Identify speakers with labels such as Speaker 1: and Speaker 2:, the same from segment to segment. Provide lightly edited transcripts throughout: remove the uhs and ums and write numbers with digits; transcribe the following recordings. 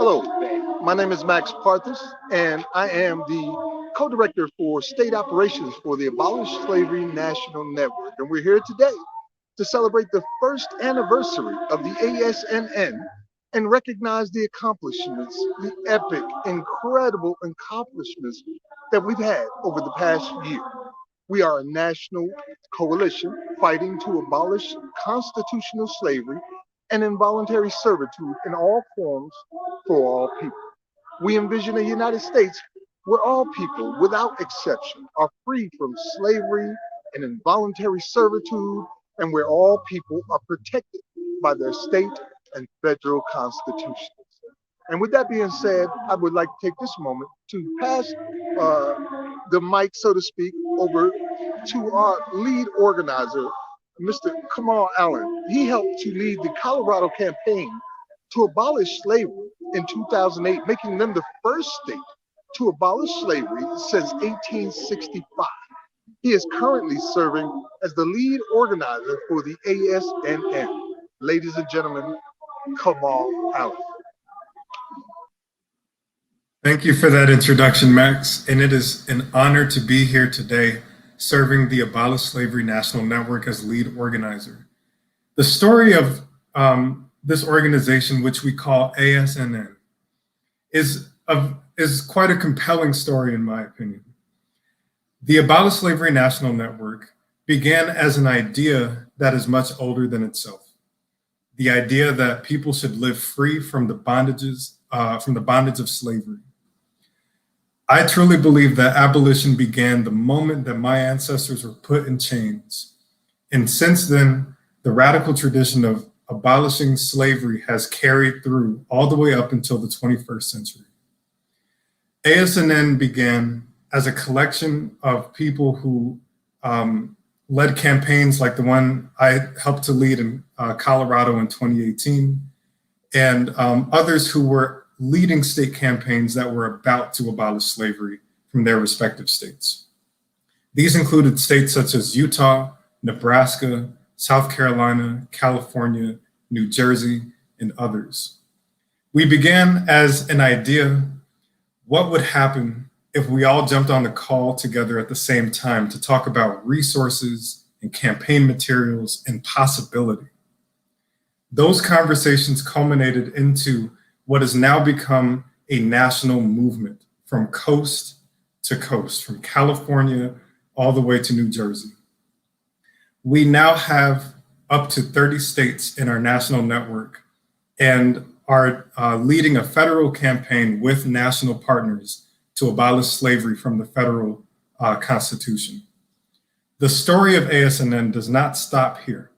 Speaker 1: Hello, my name is Max Parthas, and I am the co-director for state operations for the Abolish Slavery National Network. And we're here today to celebrate the first anniversary of the ASNN and recognize the accomplishments, the epic, incredible accomplishments that we've had over the past year. We are a national coalition fighting to abolish constitutional slavery and involuntary servitude in all forms for all people. We envision a United States where all people, without exception, are free from slavery and involuntary servitude, and where all people are protected by their state and federal constitutions. And with that being said, I would like to take this moment to pass the mic, so to speak, over to our lead organizer, Mr. Kamal Allen. He helped to lead the Colorado campaign to abolish slavery in 2008, making them the first state to abolish slavery since 1865. He is currently serving as the lead organizer for the ASNN. Ladies and gentlemen, Kamal Allen.
Speaker 2: Thank you for that introduction, Max. And it is an honor to be here today serving the Abolish Slavery National Network as lead organizer. The story of this organization, which we call ASNN, is quite a compelling story in my opinion. The Abolish Slavery National Network began as an idea that is much older than itself. The idea that people should live free from the bondage of slavery. I truly believe that abolition began the moment that my ancestors were put in chains. And since then, the radical tradition of abolishing slavery has carried through all the way up until the 21st century. ASNN began as a collection of people who led campaigns like the one I helped to lead in Colorado in 2018, and others who were leading state campaigns that were about to abolish slavery from their respective states. These included states such as Utah, Nebraska, South Carolina, California, New Jersey, and others. We began as an idea: what would happen if we all jumped on the call together at the same time to talk about resources and campaign materials and possibility? Those conversations culminated into what has now become a national movement from coast to coast, from California all the way to New Jersey. We now have up to 30 states in our national network and are leading a federal campaign with national partners to abolish slavery from the federal Constitution. The story of ASNN does not stop here.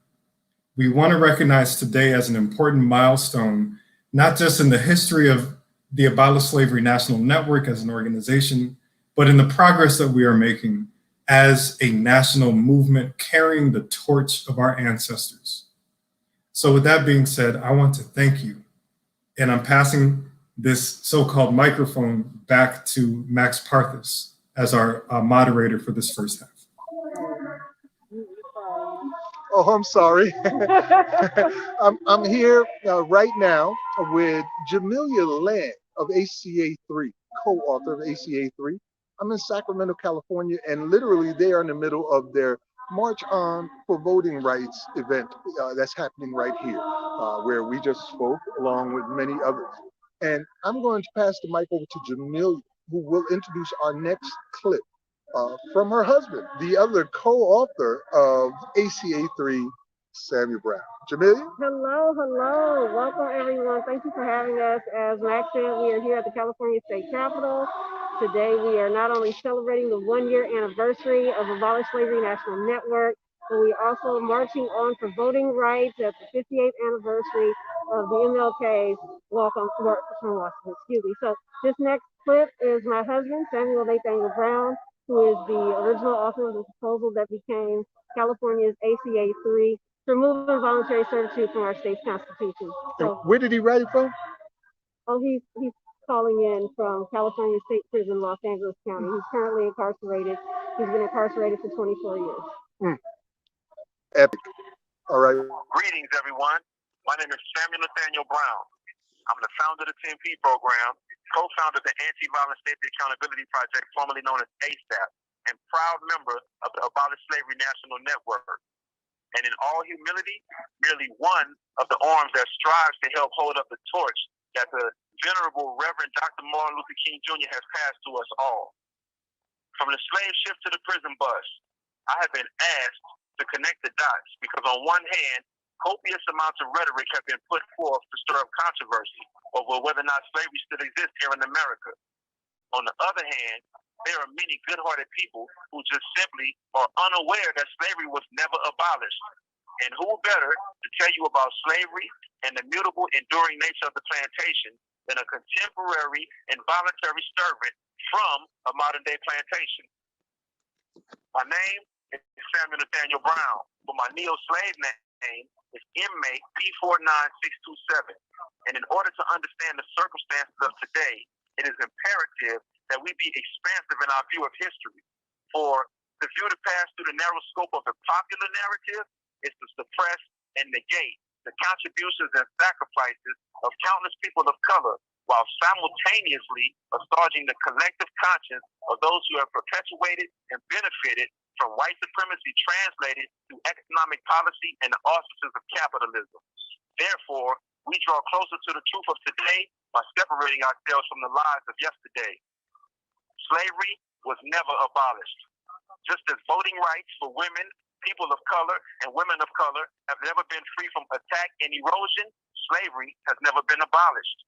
Speaker 2: We want to recognize today as an important milestone, not just in the history of the Abolish Slavery National Network as an organization, but in the progress that we are making as a national movement carrying the torch of our ancestors. So with that being said, I want to thank you. And I'm passing this so-called microphone back to Max Parthas as our moderator for this first half.
Speaker 1: Oh, I'm sorry. I'm here right now with Jamelia Land of ACA3, co-author of ACA3. I'm in Sacramento, California, and literally they are in the middle of their March On for Voting Rights event that's happening right here, where we just spoke along with many others. And I'm going to pass the mic over to Jamelia, who will introduce our next clip from her husband, the other co-author of ACA3, Samuel Brown. Jamelia?
Speaker 3: Hello, hello. Welcome, everyone. Thank you for having us. As Max said, we are here at the California State Capitol. Today, we are not only celebrating the one-year anniversary of Abolish Slavery National Network, but we are also marching on for voting rights at the 58th anniversary of the MLK's walk from Washington. Excuse me. So this next clip is my husband, Samuel Nathaniel Brown, who is the original author of the proposal that became California's ACA3 to remove involuntary servitude from our state's constitution. So,
Speaker 1: where did he write it from?
Speaker 3: Oh, he's calling in from California State Prison, Los Angeles County. He's currently incarcerated. He's been incarcerated for 24 years.
Speaker 1: Epic. All right.
Speaker 4: Greetings, everyone. My name is Samuel Nathaniel Brown. I'm the founder of the 10P program, co-founder of the Anti-Violent Safety Accountability Project, formerly known as ASAP, and proud member of the Abolish Slavery National Network. And in all humility, merely one of the arms that strives to help hold up the torch that the venerable Reverend Dr. Martin Luther King Jr. has passed to us all. From the slave ship to the prison bus, I have been asked to connect the dots because on one hand, copious amounts of rhetoric have been put forth to stir up controversy over whether or not slavery still exists here in America. On the other hand, there are many good-hearted people who just simply are unaware that slavery was never abolished. And who better to tell you about slavery and the mutable, enduring nature of the plantation than a contemporary involuntary servant from a modern-day plantation? My name is Samuel Nathaniel Brown, but my neo-slave name is inmate P49627. And in order to understand the circumstances of today, it is imperative that we be expansive in our view of history. For the view to pass through the narrow scope of the popular narrative is to suppress and negate the contributions and sacrifices of countless people of color, while simultaneously assuaging the collective conscience of those who have perpetuated and benefited from white supremacy translated through economic policy and the auspices of capitalism. Therefore, we draw closer to the truth of today by separating ourselves from the lies of yesterday. Slavery was never abolished. Just as voting rights for women, people of color, and women of color have never been free from attack and erosion, slavery has never been abolished.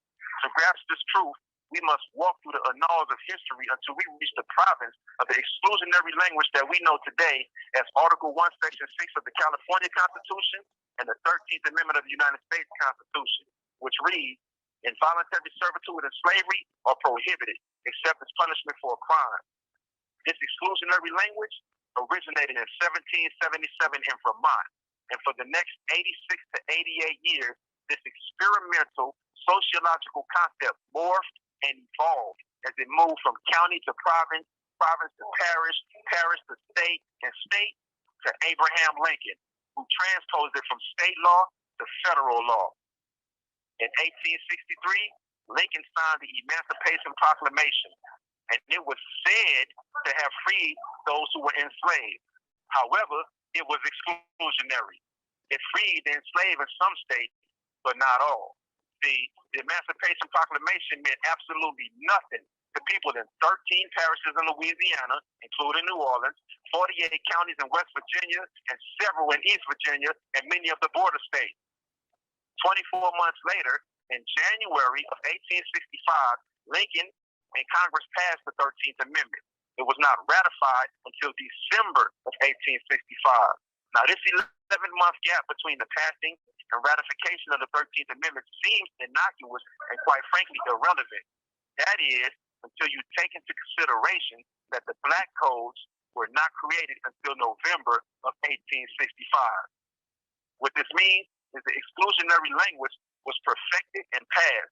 Speaker 4: To grasp this truth, we must walk through the annals of history until we reach the province of the exclusionary language that we know today as Article 1, Section 6 of the California Constitution and the 13th Amendment of the United States Constitution, which reads, involuntary servitude and slavery are prohibited except as punishment for a crime. This exclusionary language originated in 1777 in Vermont, and for the next 86 to 88 years, this experimental sociological concept morphed and evolved as it moved from county to province, province to parish, parish to state, and state to Abraham Lincoln, who transposed it from state law to federal law. In 1863, Lincoln signed the Emancipation Proclamation, and it was said to have freed those who were enslaved. However, it was exclusionary. It freed the enslaved in some states, but not all. The Emancipation Proclamation meant absolutely nothing to people in 13 parishes in Louisiana, including New Orleans, 48 counties in West Virginia, and several in East Virginia, and many of the border states. 24 months later, in January of 1865, Lincoln and Congress passed the 13th Amendment. It was not ratified until December of 1865. Now, this 11-month gap between the passing and ratification of the 13th Amendment seems innocuous and, quite frankly, irrelevant. That is, until you take into consideration that the black codes were not created until November of 1865. What this means is the exclusionary language was perfected and passed.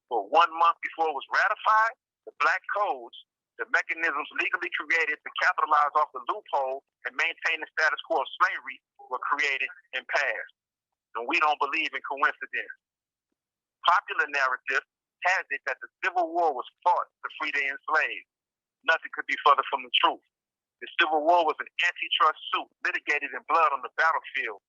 Speaker 4: But 1 month before it was ratified, the black codes, the mechanisms legally created to capitalize off the loophole and maintain the status quo of slavery, were created and passed. And we don't believe in coincidence. Popular narrative has it that the Civil War was fought to free the enslaved. Nothing could be further from the truth. The Civil War was an antitrust suit litigated in blood on the battlefield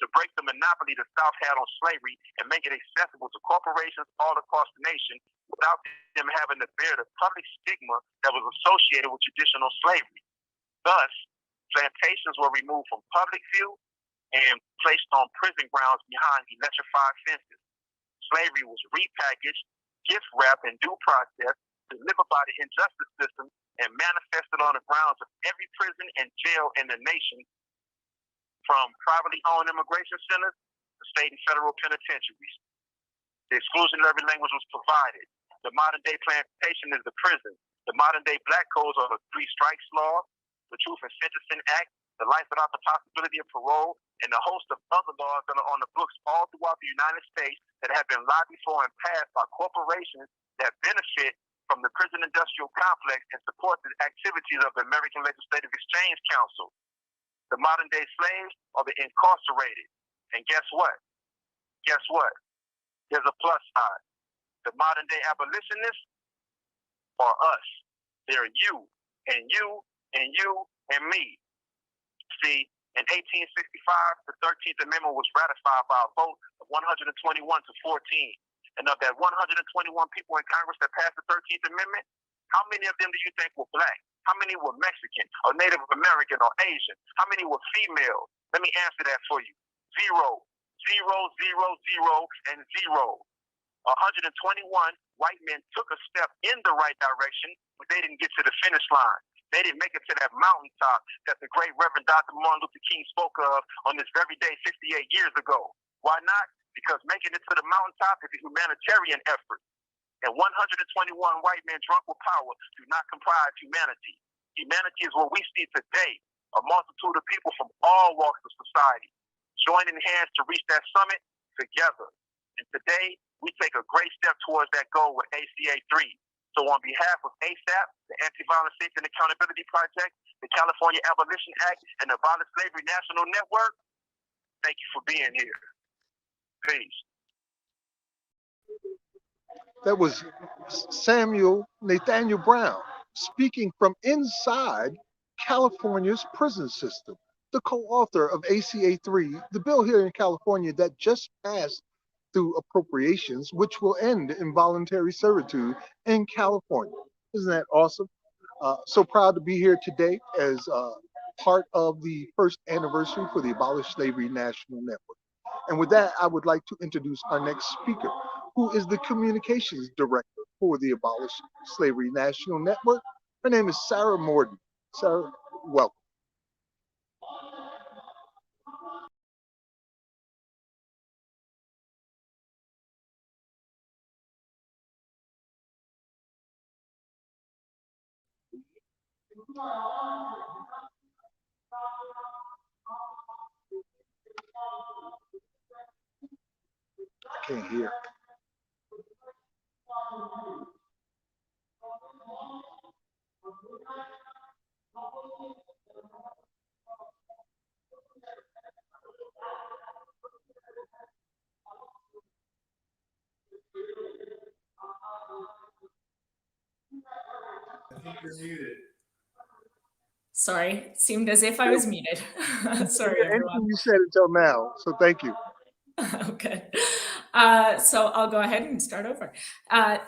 Speaker 4: to break the monopoly the South had on slavery and make it accessible to corporations all across the nation without them having to bear the public stigma that was associated with traditional slavery. Thus, plantations were removed from public view and placed on prison grounds behind electrified fences. Slavery was repackaged, gift wrapped in due process, delivered by the injustice system, and manifested on the grounds of every prison and jail in the nation, from privately owned immigration centers to state and federal penitentiaries. The exclusionary language was provided. The modern-day plantation is the prison. The modern-day black codes are the 3 strikes law, the Truth in Sentencing Act, the life without the possibility of parole, and a host of other laws that are on the books all throughout the United States that have been lobbied for and passed by corporations that benefit from the prison industrial complex and support the activities of the American Legislative Exchange Council. The modern-day slaves are the incarcerated. And guess what? Guess what? there's a plus side. The modern day abolitionists are us. They're you and you and you and me. See, in 1865, the 13th Amendment was ratified by a vote of 121 to 14. And of that 121 people in Congress that passed the 13th Amendment, how many of them do you think were black? How many were Mexican or Native American or Asian? How many were female? Let me answer that for you. 0, 0, 0, 0, and 0. 121 white men took a step in the right direction, but they didn't get to the finish line. They didn't make it to that mountaintop that the great Reverend Dr. Martin Luther King spoke of on this very day 58 years ago. Why not? Because making it to the mountaintop is a humanitarian effort. And 121 white men drunk with power do not comprise humanity. Humanity is what we see today, a multitude of people from all walks of society, joining hands to reach that summit together. And today, we take a great step towards that goal with ACA 3. So on behalf of ASAP, the Anti-Violence Safety and Accountability Project, the California Abolition Act, and the Abolish Slavery National Network, thank you for being here. Peace.
Speaker 1: That was Samuel Nathaniel Brown speaking from inside California's prison system, the co-author of ACA 3, the bill here in California that just passed through appropriations, which will end involuntary servitude in California. Isn't that awesome? So proud to be here today as part of the first anniversary for the Abolish Slavery National Network. And with that, I would like to introduce our next speaker, who is the communications director for the Abolish Slavery National Network. Her name is Sarah Morden. Sarah, welcome. I can't hear.
Speaker 2: I think you're muted.
Speaker 5: Sorry, it seemed as if I was muted. Sorry, everyone.
Speaker 1: Anything you said until now, so thank you.
Speaker 5: Okay. So I'll go ahead and start over.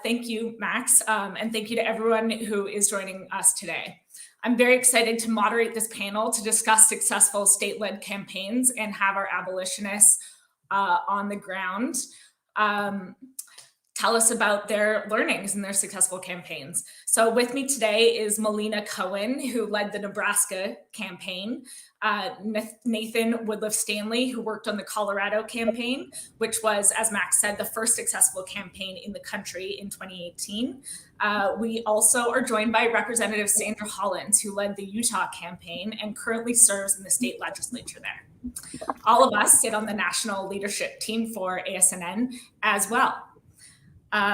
Speaker 5: Thank you, Max, and thank you to everyone who is joining us today. I'm very excited to moderate this panel to discuss successful state-led campaigns and have our abolitionists on the ground tell us about their learnings and their successful campaigns. So with me today is Melina Cohen, who led the Nebraska campaign, Nathan Woodliff Stanley, who worked on the Colorado campaign, which was, as Max said, the first successful campaign in the country in 2018. We also are joined by Representative Sandra Hollins, who led the Utah campaign and currently serves in the state legislature there. All of us sit on the national leadership team for ASNN as well.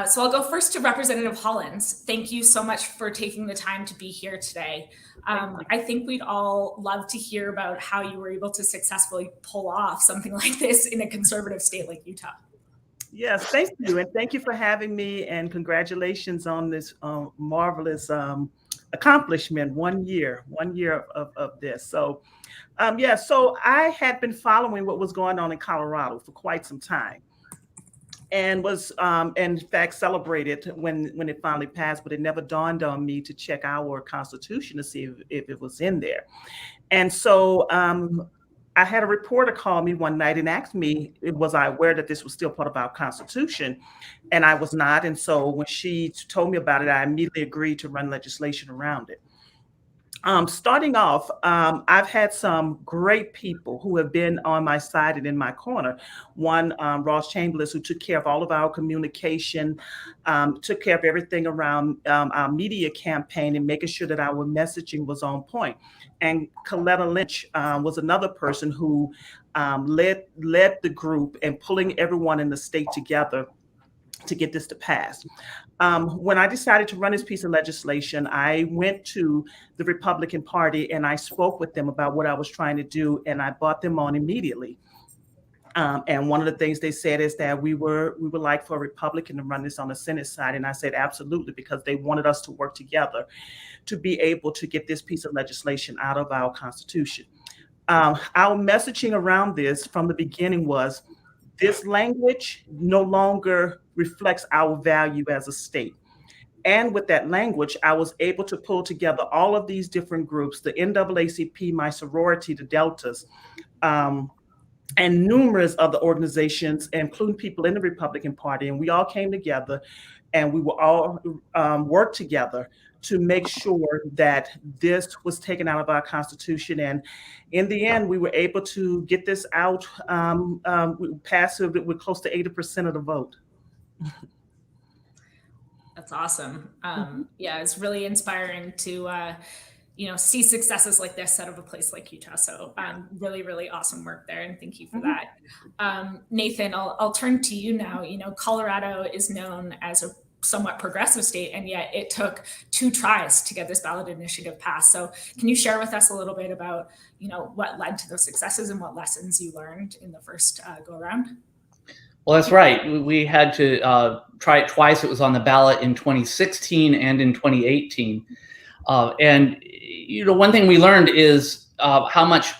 Speaker 5: So I'll go first to Representative Hollins. Thank you so much for taking the time to be here today. I think we'd all love to hear about how you were able to successfully pull off something like this in a conservative state like Utah.
Speaker 6: Yes, thank you. And thank you for having me, and congratulations on this marvelous accomplishment, 1 year of this. So so I had been following what was going on in Colorado for quite some time, and was in fact celebrated when it finally passed, but it never dawned on me to check our constitution to see if it was in there. And so I had a reporter call me one night and asked me, was I aware that this was still part of our constitution? And I was not. And so when she told me about it, I immediately agreed to run legislation around it. Starting off, I've had some great people who have been on my side and in my corner. One, Ross Chambliss, who took care of all of our communication, took care of everything around our media campaign and making sure that our messaging was on point. And Coletta Lynch was another person who led the group and pulling everyone in the state together to get this to pass. When I decided to run this piece of legislation, I went to the Republican Party and I spoke with them about what I was trying to do, and I brought them on immediately. And one of the things they said is that we would like for a Republican to run this on the Senate side. And I said, absolutely, because they wanted us to work together to be able to get this piece of legislation out of our Constitution. Our messaging around this from the beginning was this language no longer reflects our value as a state. And with that language, I was able to pull together all of these different groups, the NAACP, my sorority, the Deltas, and numerous other organizations, including people in the Republican Party. And we all came together and we will all work together to make sure that this was taken out of our Constitution. And in the end, we were able to get this out. We passed it with close to 80% of the vote.
Speaker 5: That's awesome. Yeah, it's really inspiring to see successes like this out of a place like Utah. So really, really awesome work there. And thank you for that. Nathan, I'll turn to you now. Colorado is known as a somewhat progressive state, and yet it took 2 tries to get this ballot initiative passed. So can you share with us a little bit about, what led to those successes and what lessons you learned in the first go around?
Speaker 7: Well, that's right. We had to try it twice. It was on the ballot in 2016 and in 2018. And one thing we learned is how much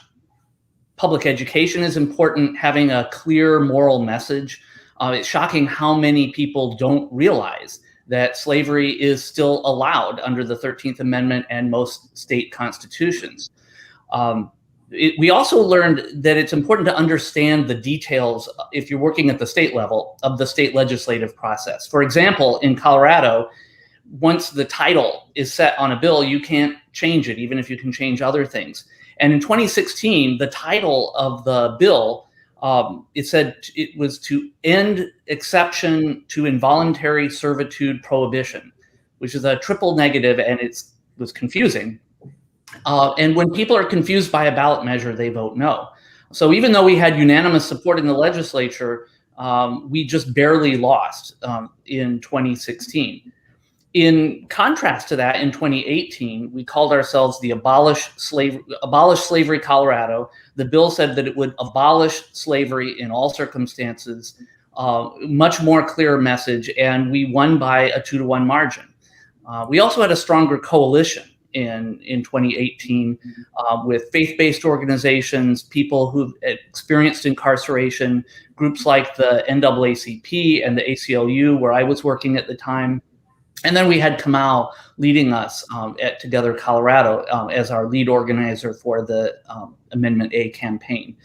Speaker 7: public education is important, having a clear moral message. It's shocking how many people don't realize that slavery is still allowed under the 13th Amendment and most state constitutions. We also learned that it's important to understand the details, if you're working at the state level, of the state legislative process. For example, in Colorado, once the title is set on a bill, you can't change it, even if you can change other things. And in 2016, the title of the bill, it said it was to end exception to involuntary servitude prohibition, which is a triple negative, and it was confusing. And when people are confused by a ballot measure, they vote no. So even though we had unanimous support in the legislature, we just barely lost in 2016. In contrast to that, in 2018, we called ourselves the Abolish Slavery Colorado. The bill said that it would abolish slavery in all circumstances, much more clear message, and we won by a 2-to-1 margin. We also had a stronger coalition in 2018 with faith-based organizations, people who've experienced incarceration, groups like the NAACP and the ACLU, where I was working at the time. And then we had Kamau leading us at Together Colorado as our lead organizer for the Amendment A campaign.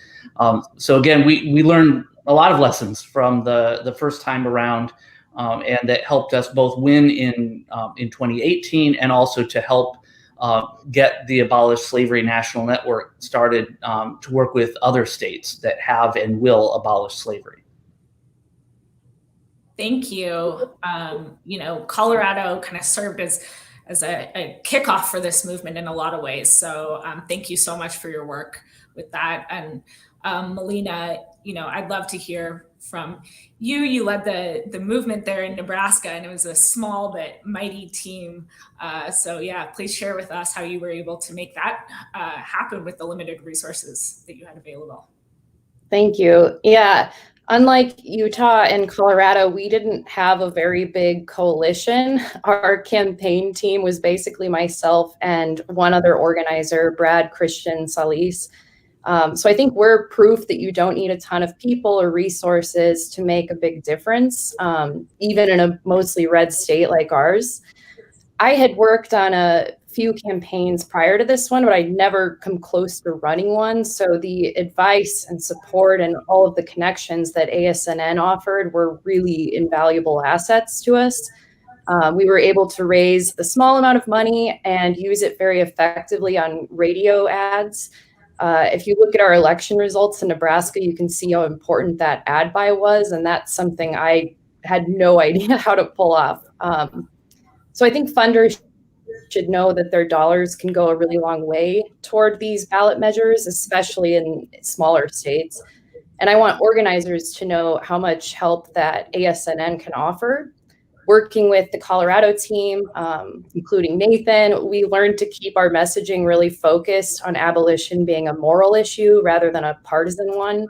Speaker 7: So again, we learned a lot of lessons from the first time around, and that helped us both win in 2018 and also to help get the Abolish Slavery National Network started to work with other states that have and will abolish slavery.
Speaker 5: Thank you. Colorado kind of served as a kickoff for this movement in a lot of ways. So thank you so much for your work with that. And Melina, I'd love to hear from you. You led the movement there in Nebraska, and it was a small but mighty team. So yeah, please share with us how you were able to make that happen with the limited resources that you had available.
Speaker 8: Thank you. Yeah. Unlike Utah and Colorado, we didn't have a very big coalition. Our campaign team was basically myself and one other organizer, Brad Christian Salis. So I think we're proof that you don't need a ton of people or resources to make a big difference, even in a mostly red state like ours. I had worked on a few campaigns prior to this one, but I'd never come close to running one. So the advice and support and all of the connections that ASNN offered were really invaluable assets to us. We were able to raise a small amount of money and use it very effectively on radio ads. If you look at our election results in Nebraska, you can see how important that ad buy was. And that's something I had no idea how to pull off. So I think funders should know that their dollars can go a really long way toward these ballot measures, especially in smaller states. And I want organizers to know how much help that ASNN can offer. Working with the Colorado team, including Nathan, we learned to keep our messaging really focused on abolition being a moral issue rather than a partisan one.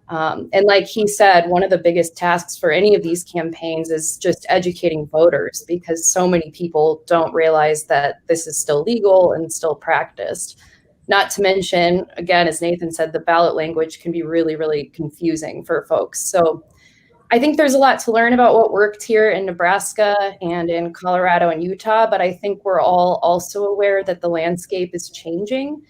Speaker 8: And like he said, one of the biggest tasks for any of these campaigns is just educating voters, because so many people don't realize that this is still legal and still practiced. Not to mention, again, as Nathan said, the ballot language can be really, really confusing for folks. So I think there's a lot to learn about what worked here in Nebraska and in Colorado and Utah, but I think we're all also aware that the landscape is changing.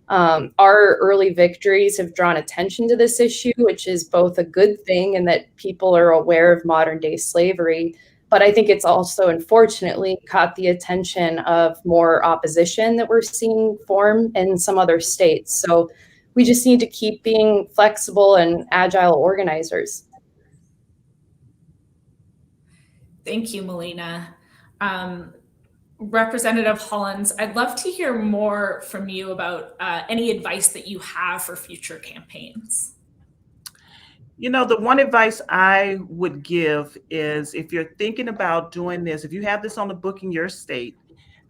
Speaker 8: Our early victories have drawn attention to this issue, which is both a good thing in that people are aware of modern day slavery, but I think it's also unfortunately caught the attention of more opposition that we're seeing form in some other states. So we just need to keep being flexible and agile organizers.
Speaker 5: Thank you, Melina. Representative Hollins, I'd love to hear more from you about any advice that you have for future campaigns.
Speaker 6: You know, the one advice I would give is, if you're thinking about doing this, if you have this on the book in your state,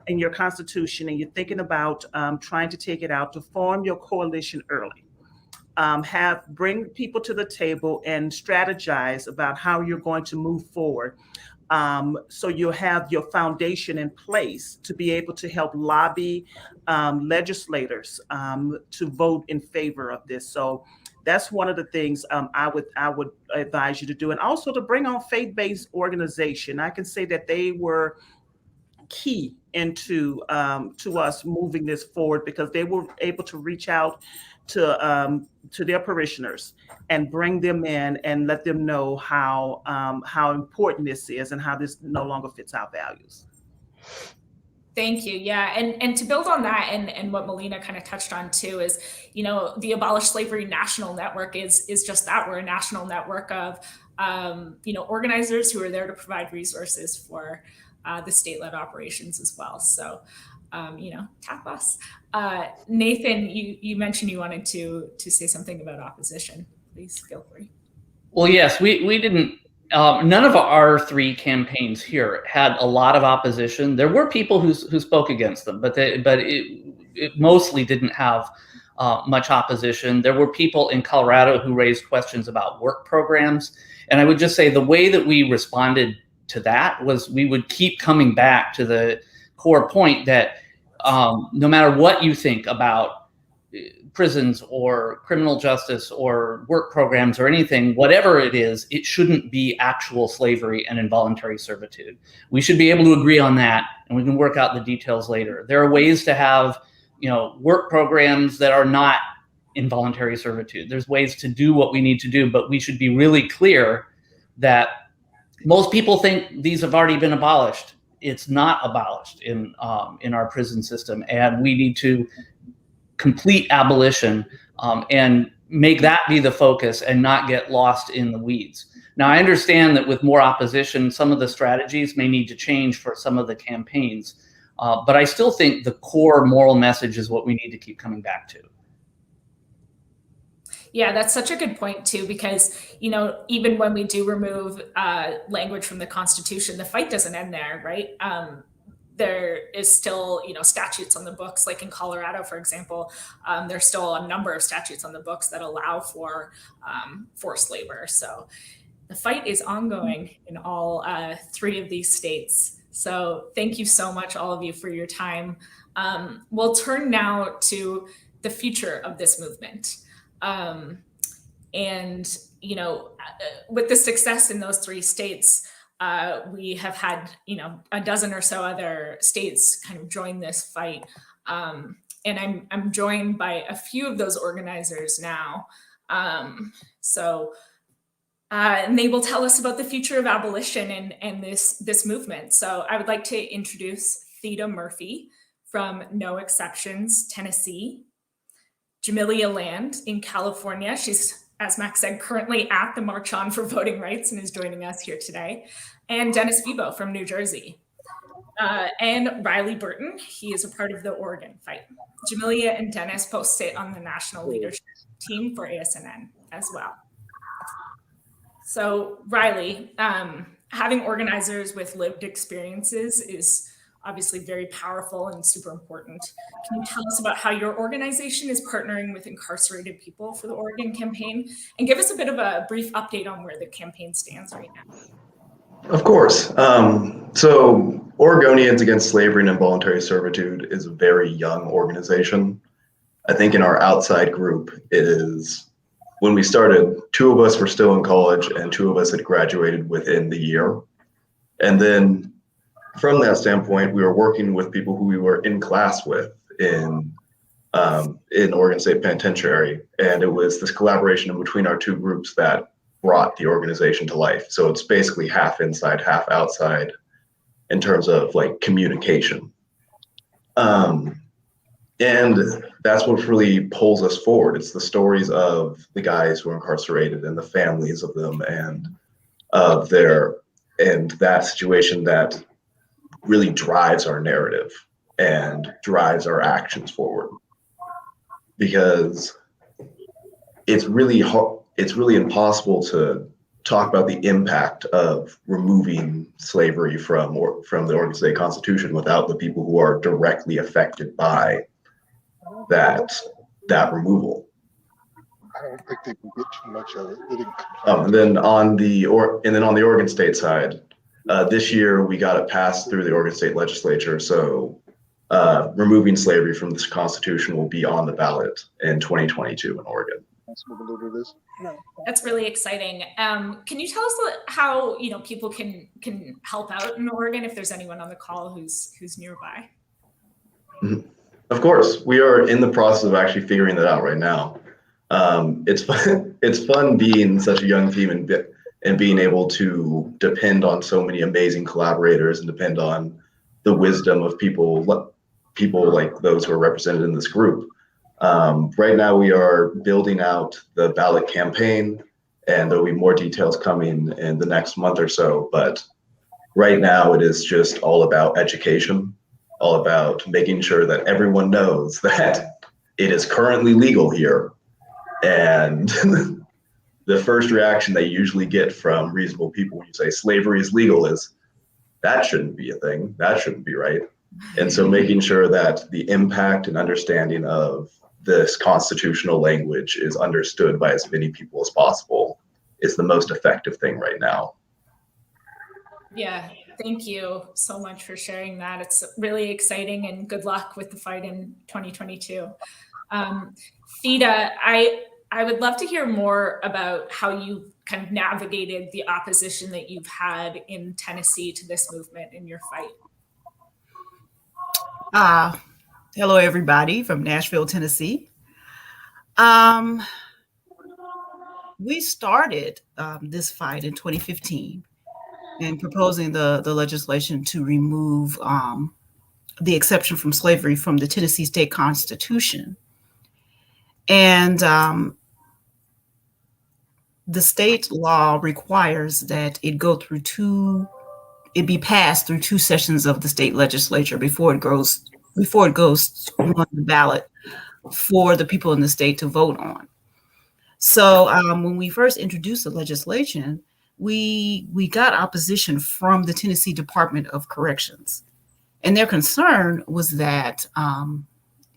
Speaker 6: in your constitution, and you're thinking about trying to take it out, to form your coalition early. Bring people to the table and strategize about how you're going to move forward. So you'll have your foundation in place to be able to help lobby legislators to vote in favor of this. So that's one of the things I would advise you to do, and also to bring on faith-based organization. I can say that they were key into to us moving this forward, because they were able to reach out to their parishioners and bring them in and let them know how important this is and how this no longer fits our values.
Speaker 5: Thank you. Yeah. And to build on that, and what Melina kind of touched on too, is, you know, the Abolish Slavery National Network is just that. We're a national network of, you know, organizers who are there to provide resources for the state-led operations as well. So, you know, tap us. Nathan, you mentioned you wanted to say something about opposition. Please feel free.
Speaker 7: Well, yes, we didn't. None of our three campaigns here had a lot of opposition. There were people who spoke against them, but it mostly didn't have much opposition. There were people in Colorado who raised questions about work programs, and I would just say the way that we responded to that was we would keep coming back to the core point that no matter what you think about prisons or criminal justice or work programs or anything, whatever it is, it shouldn't be actual slavery and involuntary servitude. We should be able to agree on that, and we can work out the details later. There are ways to have, you know, work programs that are not involuntary servitude. There's ways to do what we need to do, but we should be really clear that most people think these have already been abolished. It's not abolished in our prison system, and we need to complete abolition and make that be the focus and not get lost in the weeds. Now, I understand that with more opposition, some of the strategies may need to change for some of the campaigns, but I still think the core moral message is what we need to keep coming back to.
Speaker 5: Yeah, that's such a good point too, because, you know, even when we do remove language from the Constitution, the fight doesn't end there, right? There is still, you know, statutes on the books, like in Colorado, for example. There's still a number of statutes on the books that allow for forced labor. So the fight is ongoing in all three of these states. So thank you so much, all of you, for your time. We'll turn now to the future of this movement. And, you know, with the success in those three states, we have had, you know, a dozen or so other states kind of join this fight. And I'm joined by a few of those organizers now. And they will tell us about the future of abolition and this movement. So I would like to introduce Theda Murphy from No Exceptions, Tennessee. Jamelia Land in California. She's, as Max said, currently at the March On for Voting Rights and is joining us here today. And Dennis Febo from New Jersey. And Riley Burton, he is a part of the Oregon fight. Jamelia and Dennis both sit on the national leadership team for ASNN as well. So Riley, having organizers with lived experiences is obviously very powerful and super important. Can you tell us about how your organization is partnering with incarcerated people for the Oregon campaign, and give us a bit of a brief update on where the campaign stands right now?
Speaker 9: Of course. So Oregonians Against Slavery and Involuntary Servitude is a very young organization. I think in our outside group, it is, when we started, 2 of us were still in college and 2 of us had graduated within the year. And then from that standpoint, we were working with people who we were in class with in Oregon State Penitentiary. And it was this collaboration between our 2 groups that brought the organization to life. So it's basically half inside, half outside in terms of like communication. And that's what really pulls us forward. It's the stories of the guys who are incarcerated and the families of them and that situation that really drives our narrative and drives our actions forward. Because it's really impossible to talk about the impact of removing slavery from the Oregon State Constitution without the people who are directly affected by that removal.
Speaker 1: I don't think they can get too much of it.
Speaker 9: And then on the Oregon State side, this year we got it passed through the Oregon State Legislature. So removing slavery from this Constitution will be on the ballot in 2022 in Oregon.
Speaker 5: That's really exciting. Can you tell us how people can help out in Oregon if there's anyone on the call who's nearby?
Speaker 9: Mm-hmm. Of course, we are in the process of actually figuring that out right now. It's fun being such a young team and being able to depend on so many amazing collaborators and depend on the wisdom of people like those who are represented in this group. Right now, we are building out the ballot campaign, and there'll be more details coming in the next month or so. But right now, it is just all about education, all about making sure that everyone knows that it is currently legal here. And the first reaction they usually get from reasonable people when you say slavery is legal is, that shouldn't be a thing. That shouldn't be right. And so making sure that the impact and understanding of this constitutional language is understood by as many people as possible is the most effective thing right now.
Speaker 5: Yeah, thank you so much for sharing that. It's really exciting, and good luck with the fight in 2022. Theda, I would love to hear more about how you kind of navigated the opposition that you've had in Tennessee to this movement in your fight.
Speaker 10: Hello, everybody from Nashville, Tennessee. We started this fight in 2015 and proposing the legislation to remove the exception from slavery from the Tennessee State Constitution. And the state law requires that it be passed through 2 sessions of the state legislature before it goes on the ballot for the people in the state to vote on. So when we first introduced the legislation, we got opposition from the Tennessee Department of Corrections. And their concern was that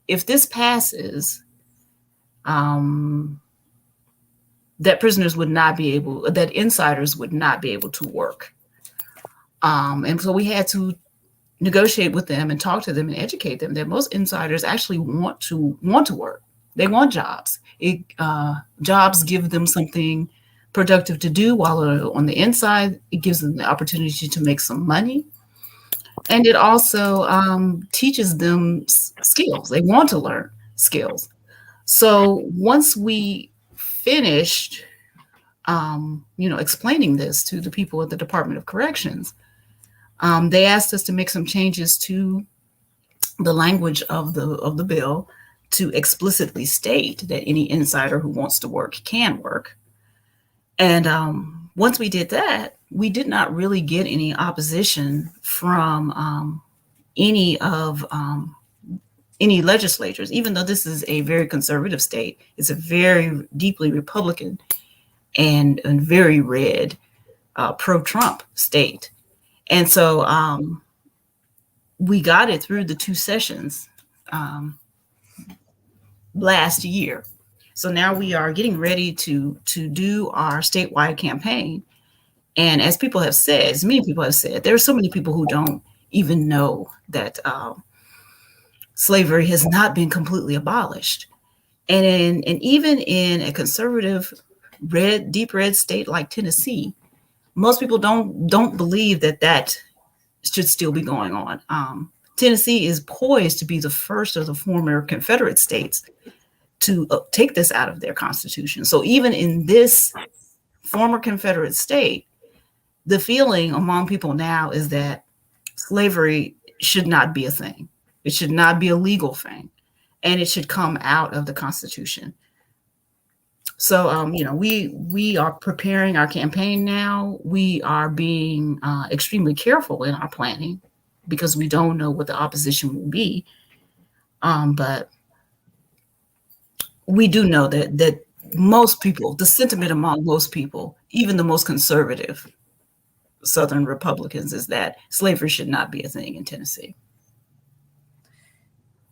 Speaker 10: if this passes, that insiders would not be able to work. And so we had to negotiate with them and talk to them and educate them that most insiders actually want to work. They want jobs. Jobs give them something productive to do while on the inside. It gives them the opportunity to make some money. And it also teaches them skills. They want to learn skills. So once we finished, explaining this to the people at the Department of Corrections, they asked us to make some changes to the language of the bill to explicitly state that any insider who wants to work can work. And once we did that, we did not really get any opposition from any legislators, even though this is a very conservative state. It's a very deeply Republican and very red pro-Trump state. And so we got it through the 2 sessions last year. So now we are getting ready to do our statewide campaign. And as people have said, as many people have said, there are so many people who don't even know that slavery has not been completely abolished. And even in a conservative deep red state like Tennessee, most people don't believe that should still be going on. Tennessee is poised to be the first of the former Confederate states to take this out of their constitution. So even in this former Confederate state, the feeling among people now is that slavery should not be a thing. It should not be a legal thing, and it should come out of the Constitution. So, we are preparing our campaign now. We are being extremely careful in our planning because we don't know what the opposition will be. But we do know that most people, the sentiment among most people, even the most conservative Southern Republicans, is that slavery should not be a thing in Tennessee.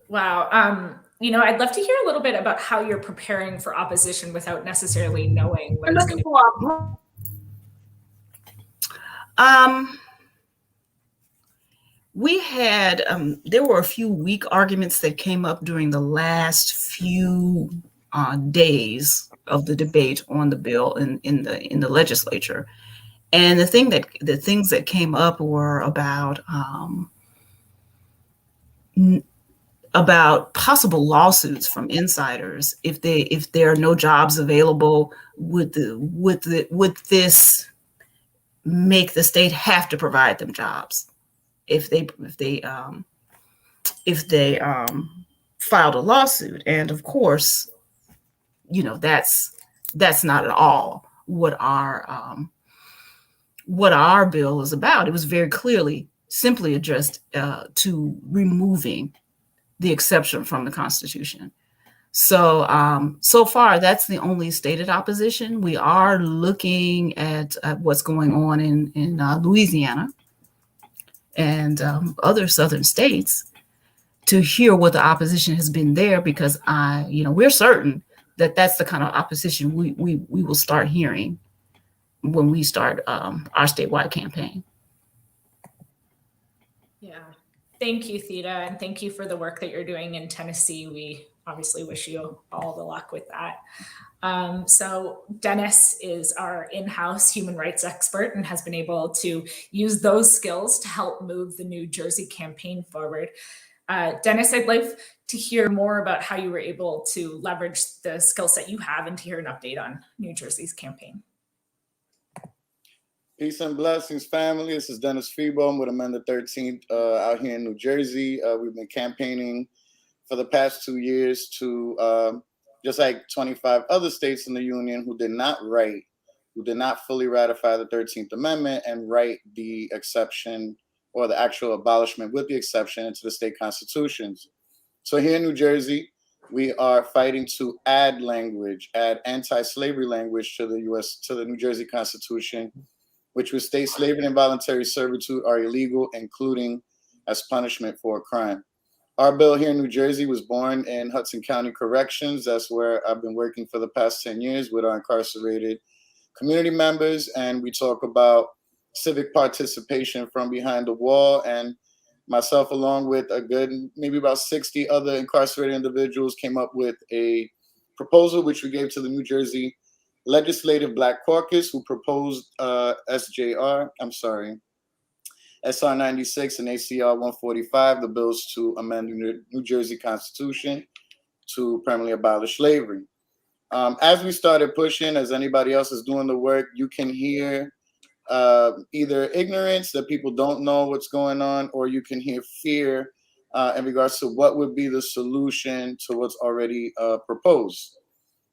Speaker 5: Wow. I'd love to hear a little bit about how you're preparing for opposition without necessarily knowing what it's going to be.
Speaker 10: We had, there were a few weak arguments that came up during the last few days of the debate on the bill in the legislature. And the things that came up were about possible lawsuits from insiders. If there are no jobs available, would this make the state have to provide them jobs if they filed a lawsuit? And of course, that's not at all what our bill is about. It was very clearly simply addressed to removing the exception from the Constitution. So, so far, that's the only stated opposition. We are looking at what's going on in Louisiana and other southern states to hear what the opposition has been there, because we're certain that that's the kind of opposition we will start hearing when we start our statewide campaign.
Speaker 5: Yeah. Thank you, Theda, and thank you for the work that you're doing in Tennessee. We obviously wish you all the luck with that. So Dennis is our in-house human rights expert and has been able to use those skills to help move the New Jersey campaign forward. Dennis, I'd like to hear more about how you were able to leverage the skill set you have and to hear an update on New Jersey's campaign.
Speaker 11: Peace and blessings, family. This is Dennis Febo. I'm with Amendment 13th out here in New Jersey. We've been campaigning for the past 2 years to, just like 25 other states in the union who did not fully ratify the 13th Amendment and write the exception or the actual abolishment with the exception into the state constitutions. So here in New Jersey, we are fighting to add anti-slavery language to the New Jersey Constitution, which would state slavery and involuntary servitude are illegal, including as punishment for a crime. Our bill here in New Jersey was born in Hudson County Corrections. That's where I've been working for the past 10 years with our incarcerated community members. And we talk about civic participation from behind the wall. And myself, along with maybe about 60 other incarcerated individuals, came up with a proposal, which we gave to the New Jersey Legislative Black Caucus, who proposed SR 96 and ACR 145, the bills to amend the New Jersey Constitution to permanently abolish slavery. As we started pushing, as anybody else is doing the work, you can hear either ignorance, that people don't know what's going on, or you can hear fear in regards to what would be the solution to what's already proposed.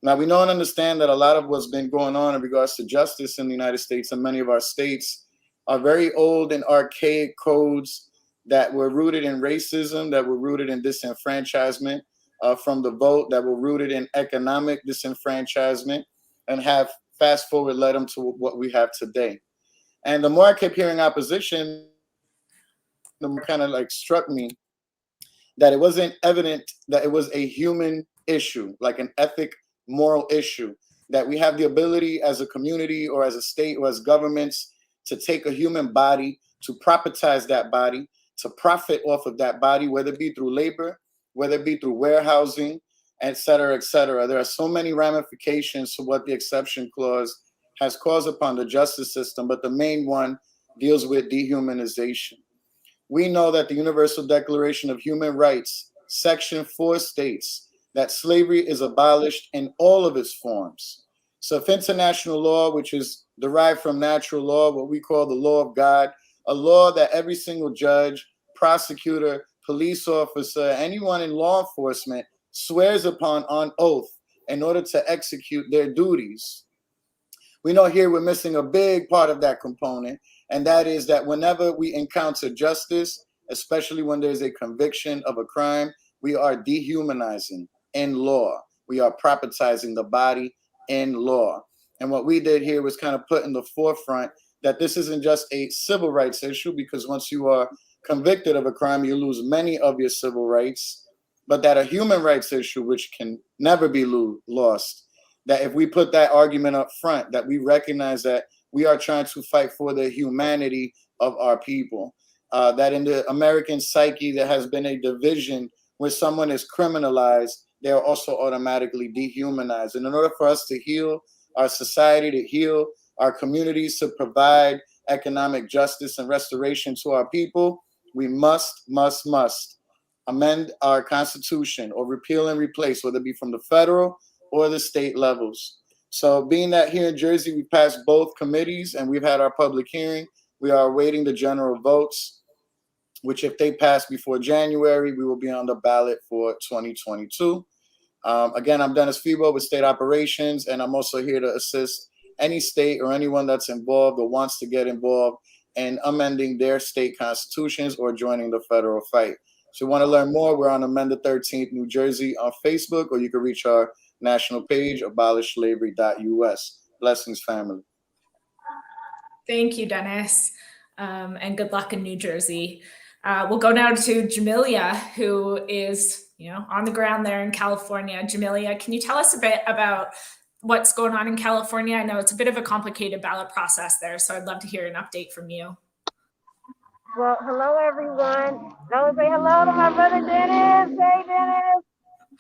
Speaker 11: Now, we know and understand that a lot of what's been going on in regards to justice in the United States and many of our states are very old and archaic codes that were rooted in racism, that were rooted in disenfranchisement from the vote, that were rooted in economic disenfranchisement, and have fast forward led them to what we have today. And the more I kept hearing opposition, kind of like struck me that it wasn't evident that it was a human issue, like an ethic, moral issue, that we have the ability as a community or as a state or as governments to take a human body, to propertize that body, to profit off of that body, whether it be through labor, whether it be through warehousing, et cetera, et cetera. There are so many ramifications to what the exception clause has caused upon the justice system, but the main one deals with dehumanization. We know that the Universal Declaration of Human Rights, Section 4 states that slavery is abolished in all of its forms. So if international law, which is derived from natural law, what we call the law of God, a law that every single judge, prosecutor, police officer, anyone in law enforcement swears upon on oath in order to execute their duties. We know here we're missing a big part of that component, and that is that whenever we encounter justice, especially when there's a conviction of a crime, we are dehumanizing in law. We are propertizing the body in law. And what we did here was kind of put in the forefront that this isn't just a civil rights issue, because once you are convicted of a crime, you lose many of your civil rights, but that a human rights issue, which can never be lost, that if we put that argument up front, that we recognize that we are trying to fight for the humanity of our people, that in the American psyche, there has been a division where someone is criminalized, they are also automatically dehumanized. And in order for us to heal our society, to heal our communities, to provide economic justice and restoration to our people, we must amend our Constitution or repeal and replace, whether it be from the federal or the state levels. So being that here in Jersey, we passed both committees and we've had our public hearing, we are awaiting the general votes, which if they pass before January, we will be on the ballot for 2022. Again, I'm Dennis Febo with State Operations, and I'm also here to assist any state or anyone that's involved or wants to get involved in amending their state constitutions or joining the federal fight. So if you want to learn more, we're on Amend the 13th New Jersey on Facebook, or you can reach our national page, abolishslavery.us. Blessings, family.
Speaker 5: Thank you, Dennis, and good luck in New Jersey. We'll go now to Jamelia, who is, on the ground there in California. Jamelia, can you tell us a bit about what's going on in California? I know it's a bit of a complicated ballot process there, so I'd love to hear an update from you.
Speaker 3: Well, hello, everyone. I want to say hello to my brother, Dennis. Hey, Dennis.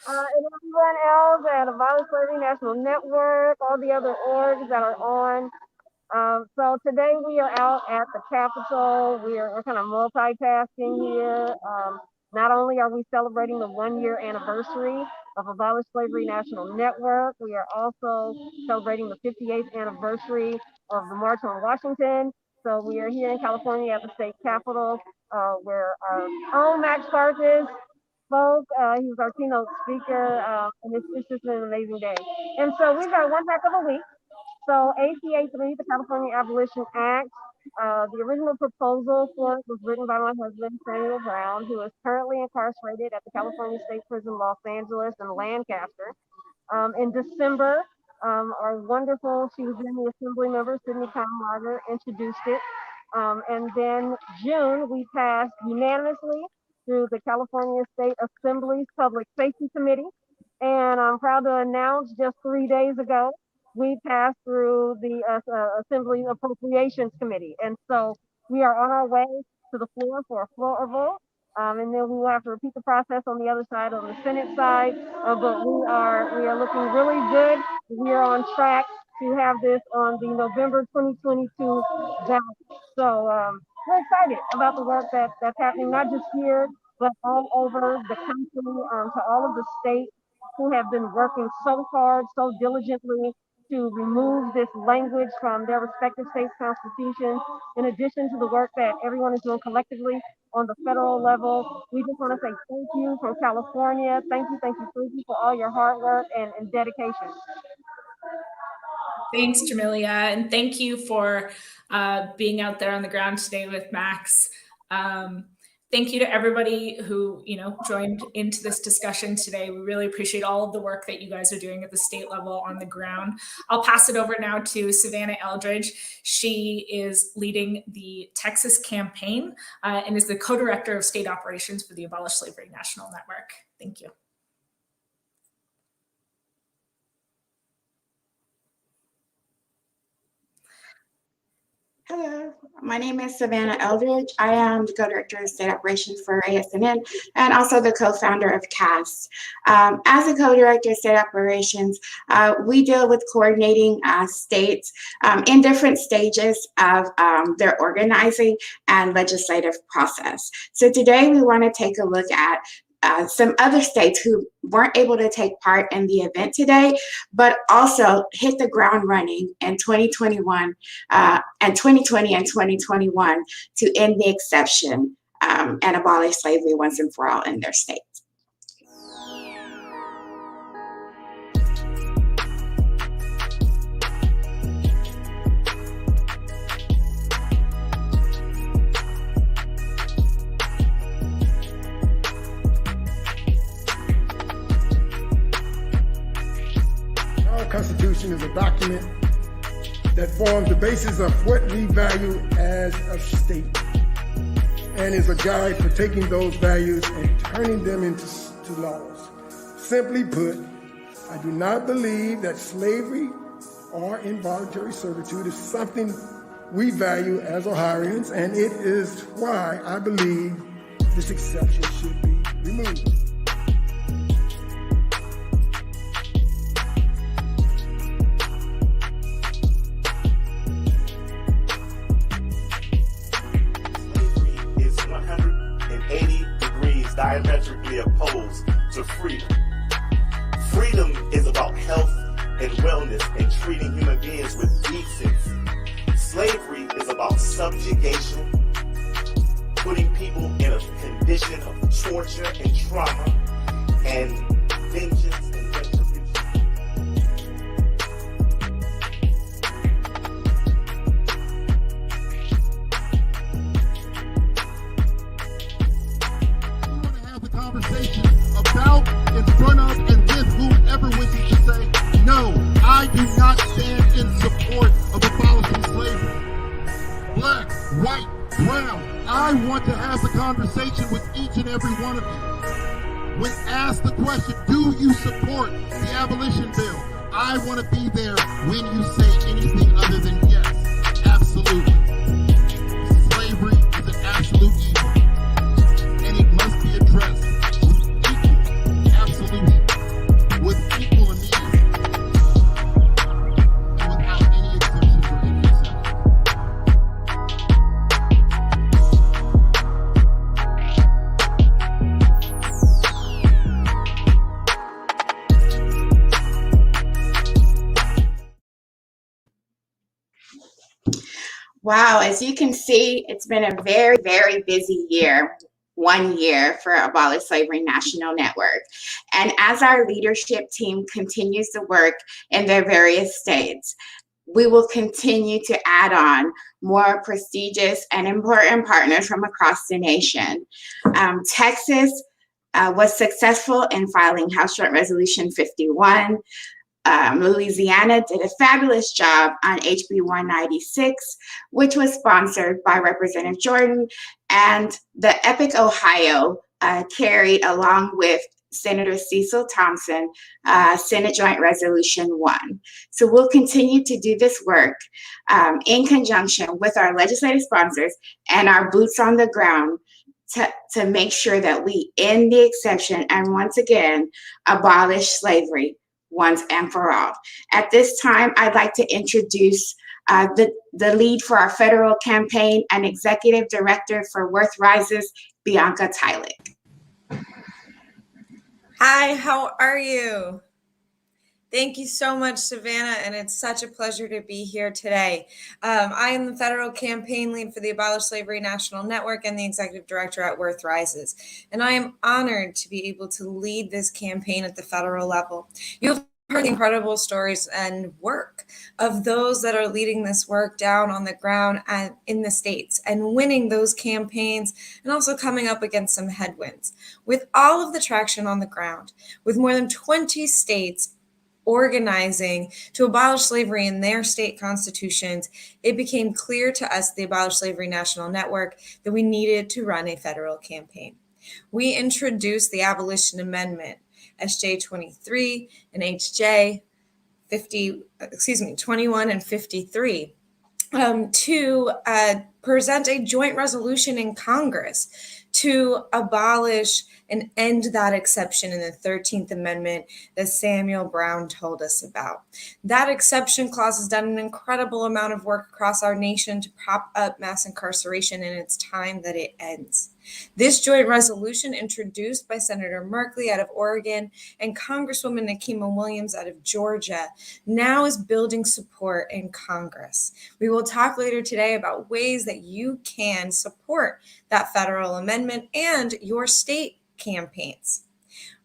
Speaker 3: And everyone else at Abolish Slavery National Network, all the other orgs that are on. So today we are out at the Capitol. We're kind of multitasking here. Not only are we celebrating the 1-year anniversary of Abolish Slavery National Network, we are also celebrating the 58th anniversary of the March on Washington. So we are here in California at the state capitol, where our own Max Parthas spoke. He was our keynote speaker, and it's just been an amazing day. And so we've got one heck of a week. So ACA 3, the California Abolition Act, the original proposal for it was written by my husband, Samuel Brown, who is currently incarcerated at the California State Prison, Los Angeles and Lancaster. In December, our wonderful, she was in the Assembly member, Sydney Kahnmager, introduced it. And then June, we passed unanimously through the California State Assembly's Public Safety Committee. And I'm proud to announce just 3 days ago, we passed through the Assembly Appropriations Committee. And so we are on our way to the floor for a floor vote. And then we will have to repeat the process on the other side, on the Senate side. But we are looking really good. We are on track to have this on the November 2022 ballot. So we're excited about the work that's happening, not just here, but all over the country, to all of the states who have been working so hard, so diligently to remove this language from their respective states' constitutions, in addition to the work that everyone is doing collectively on the federal level. We just want to say thank you from California. Thank you for all your hard work and dedication.
Speaker 5: Thanks, Jamelia, and thank you for being out there on the ground today with Max. Thank you to everybody who, joined into this discussion today. We really appreciate all of the work that you guys are doing at the state level on the ground. I'll pass it over now to Savannah Eldridge. She is leading the Texas campaign and is the co-director of state operations for the Abolish Slavery National Network. Thank you.
Speaker 12: Hello, my name is Savannah Eldridge. I am the co-director of state operations for ASNN and also the co-founder of CAST. As a co-director of state operations, we deal with coordinating states in different stages of their organizing and legislative process. So today we want to take a look at some other states who weren't able to take part in the event today, but also hit the ground running in 2021 and 2020 and 2021 to end the exception and abolish slavery once and for all in their states.
Speaker 13: Constitution is a document that forms the basis of what we value as a state and is a guide for taking those values and turning them into laws. Simply put, I do not believe that slavery or involuntary servitude is something we value as Ohioans, and it is why I believe this exception should be removed.
Speaker 14: Diametrically opposed to freedom. Freedom is about health and wellness and treating human beings with decency. Slavery is about subjugation, putting people in a condition of torture and trauma and vengeance and retribution.
Speaker 13: Conversation about, in front of, and with whomever wishes to say, no, I do not stand in support of abolishing slavery. Black, white, brown, I want to have the conversation with each and every one of you. When asked the question, do you support the abolition bill? I want to be there when you say anything other than yes, absolutely. Slavery is an absolute evil, and it must be addressed with equal immediacy and without any exceptions or any exceptions.
Speaker 12: Wow, as you can see, it's been a very, very busy year. 1 year for Abolish Slavery National Network. And as our leadership team continues to work in their various states, we will continue to add on more prestigious and important partners from across the nation. Texas was successful in filing House Joint Resolution 51. Louisiana did a fabulous job on HB 196, which was sponsored by Representative Jordan, and the EPIC Ohio carried, along with Senator Cecil Thompson, Senate Joint Resolution 1. So we'll continue to do this work in conjunction with our legislative sponsors and our boots on the ground to make sure that we end the exception and once again abolish slavery once and for all. At this time, I'd like to introduce the lead for our federal campaign and executive director for Worth Rises, Bianca Tylick.
Speaker 15: Hi, how are you? Thank you so much, Savannah, and it's such a pleasure to be here today. I am the federal campaign lead for the Abolish Slavery National Network and the executive director at Worth Rises, and I am honored to be able to lead this campaign at the federal level. You have are the incredible stories and work of those that are leading this work down on the ground and in the states and winning those campaigns and also coming up against some headwinds. With all of the traction on the ground, with more than 20 states organizing to abolish slavery in their state constitutions, it became clear to us, the Abolish Slavery National Network, that we needed to run a federal campaign. We introduced the Abolition Amendment, SJ 23 and HJ 21 and 53, to present a joint resolution in Congress to abolish and end that exception in the 13th Amendment that Samuel Brown told us about. That exception clause has done an incredible amount of work across our nation to prop up mass incarceration, and it's time that it ends. This joint resolution, introduced by Senator Merkley out of Oregon and Congresswoman Nikema Williams out of Georgia, now is building support in Congress. We will talk later today about ways that you can support that federal amendment and your state campaigns.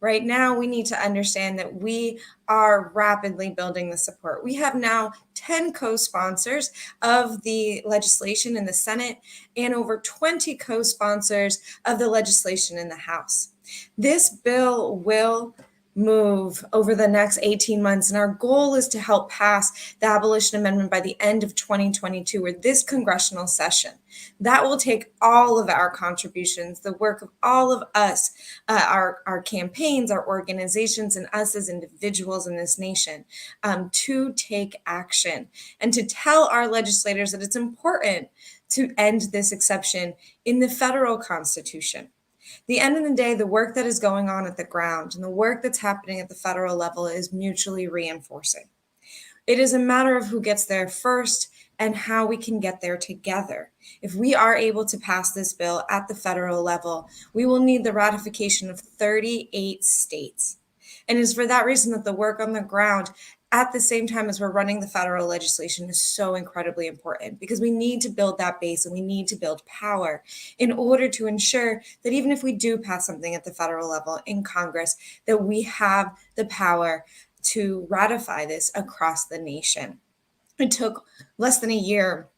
Speaker 15: Right now, we need to understand that we are rapidly building the support. We have now 10 co-sponsors of the legislation in the Senate and over 20 co-sponsors of the legislation in the House. This bill will move over the next 18 months, and our goal is to help pass the Abolition Amendment by the end of 2022, or this congressional session. That will take all of our contributions, the work of all of us, our campaigns, our organizations, and us as individuals in this nation, to take action and to tell our legislators that it's important to end this exception in the federal Constitution. The end of the day, the work that is going on at the ground and the work that's happening at the federal level is mutually reinforcing. It is a matter of who gets there first and how we can get there together. If we are able to pass this bill at the federal level, we will need the ratification of 38 states. And it's for that reason that the work on the ground at the same time as we're running the federal legislation is so incredibly important, because we need to build that base and we need to build power in order to ensure that even if we do pass something at the federal level in Congress, that we have the power to ratify this across the nation. It took less than a year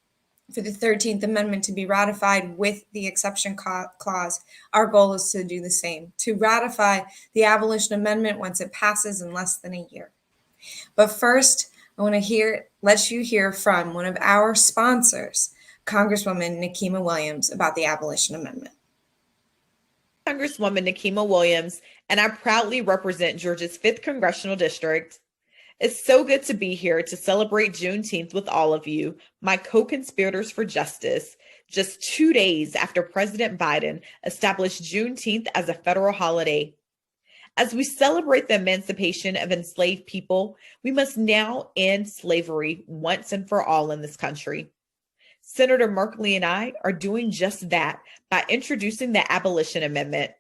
Speaker 15: for the 13th Amendment to be ratified with the exception clause. Our goal is to do the same, to ratify the Abolition Amendment once it passes in less than a year. But first, I want to let you hear from one of our sponsors, Congresswoman Nikema Williams, about the Abolition Amendment.
Speaker 16: Congresswoman Nikema Williams, and I proudly represent Georgia's 5th Congressional District. It's so good to be here to celebrate Juneteenth with all of you, my co-conspirators for justice, just 2 days after President Biden established Juneteenth as a federal holiday. As we celebrate the emancipation of enslaved people, we must now end slavery once and for all in this country. Senator Merkley and I are doing just that by introducing the Abolition Amendment.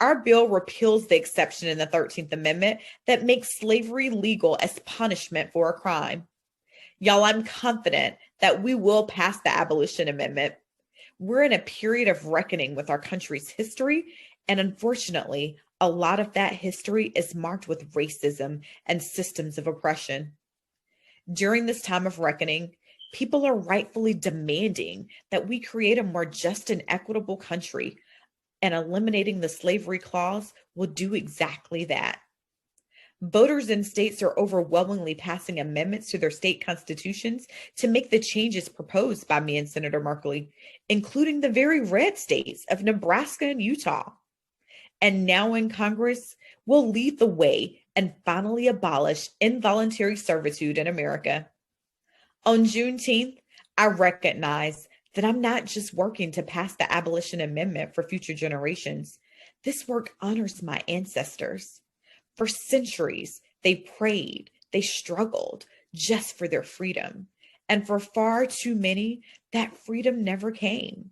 Speaker 16: Our bill repeals the exception in the 13th Amendment that makes slavery legal as punishment for a crime. Y'all, I'm confident that we will pass the Abolition Amendment. We're in a period of reckoning with our country's history, and unfortunately, a lot of that history is marked with racism and systems of oppression. During this time of reckoning, people are rightfully demanding that we create a more just and equitable country, and eliminating the slavery clause will do exactly that. Voters in states are overwhelmingly passing amendments to their state constitutions to make the changes proposed by me and Senator Merkley, including the very red states of Nebraska and Utah. And now in Congress, we'll lead the way and finally abolish involuntary servitude in America. On Juneteenth, I recognize that I'm not just working to pass the Abolition Amendment for future generations. This work honors my ancestors. For centuries, they prayed, they struggled just for their freedom. And for far too many, that freedom never came.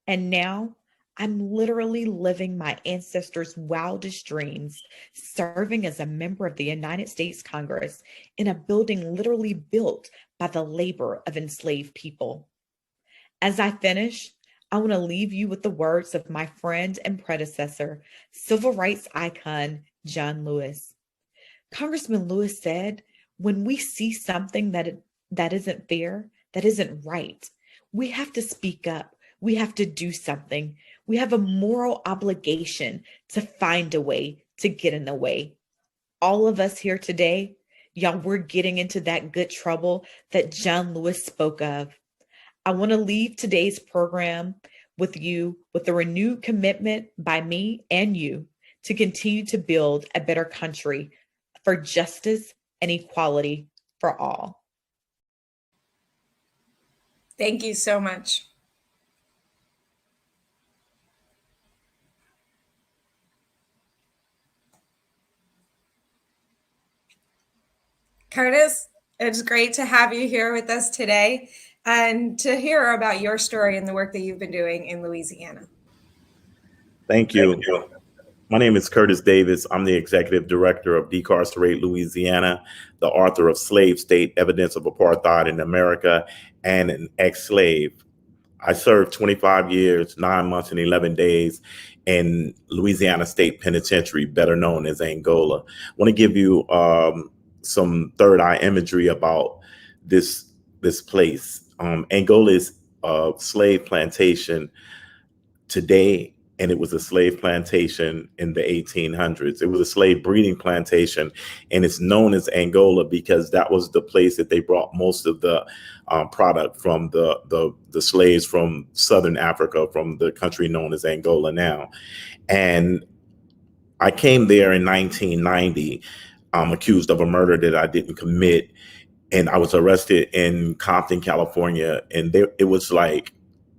Speaker 16: And now, I'm literally living my ancestors' wildest dreams, serving as a member of the United States Congress in a building literally built by the labor of enslaved people. As I finish, I want to leave you with the words of my friend and predecessor, civil rights icon, John Lewis. Congressman Lewis said, when we see something that isn't fair, that isn't right, we have to speak up. We have to do something. We have a moral obligation to find a way to get in the way. All of us here today, y'all, we're getting into that good trouble that John Lewis spoke of. I want to leave today's program with you with a renewed commitment by me and you to continue to build a better country for justice and equality for all.
Speaker 15: Thank you so much. Curtis, it's great to have you here with us today and to hear about your story and the work that you've been doing in Louisiana.
Speaker 17: Thank you. My name is Curtis Davis. I'm the Executive Director of Decarcerate Louisiana, the author of Slave State, Evidence of Apartheid in America, and an ex-slave. I served 25 years, 9 months, and 11 days in Louisiana State Penitentiary, better known as Angola. I want to give you some third eye imagery about this place. Angola is a slave plantation today, and it was a slave plantation in the 1800s. It was a slave breeding plantation, and it's known as Angola because that was the place that they brought most of the product from the slaves from Southern Africa, from the country known as Angola now. And I came there in 1990, accused of a murder that I didn't commit. And I was arrested in Compton, California. And it was like,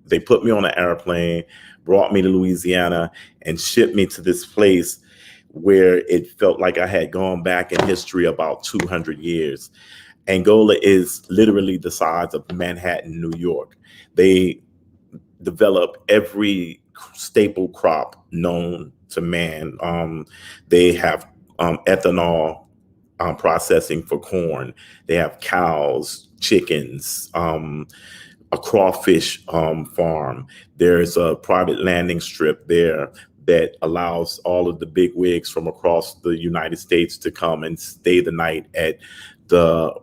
Speaker 17: they put me on an airplane, brought me to Louisiana, and shipped me to this place where it felt like I had gone back in history about 200 years. Angola is literally the size of Manhattan, New York. They develop every staple crop known to man. They have ethanol processing for corn. They have cows, chickens, a crawfish farm. There's a private landing strip there that allows all of the big wigs from across the United States to come and stay the night at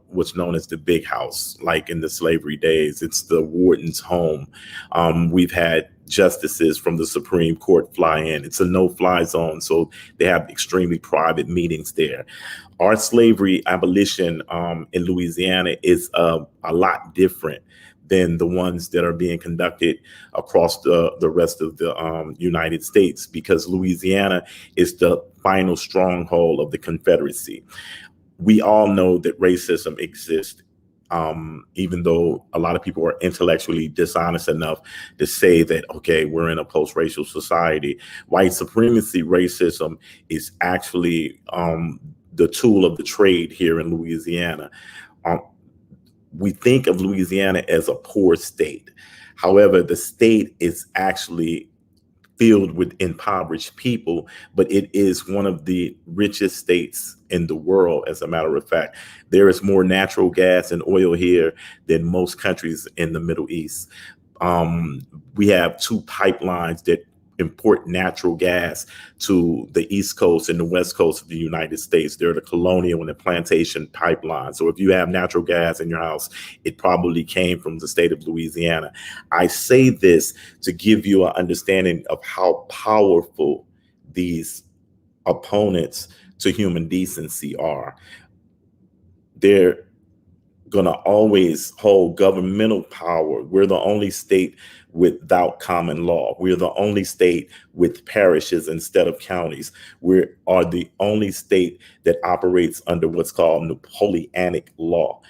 Speaker 17: what's known as the big house, like in the slavery days. It's the warden's home. We've had justices from the Supreme Court fly in. It's a no-fly zone, so they have extremely private meetings there. Our slavery abolition in Louisiana is a lot different than the ones that are being conducted across the rest of the United States, because Louisiana is the final stronghold of the Confederacy. We all know that racism exists, even though a lot of people are intellectually dishonest enough to say that, okay, we're in a post-racial society. White supremacy racism is actually the tool of the trade here in Louisiana. We think of Louisiana as a poor state. However, the state is actually filled with impoverished people, but it is one of the richest states in the world. As a matter of fact, there is more natural gas and oil here than most countries in the Middle East. We have 2 pipelines that import natural gas to the East Coast and the West Coast of the United States. They're the Colonial and the Plantation pipeline. So if you have natural gas in your house, it probably came from the state of Louisiana. I say this to give you an understanding of how powerful these opponents to human decency are. They're gonna always hold governmental power. We're the only state without common law. We're the only state with parishes instead of counties. We are the only state that operates under what's called Napoleonic law.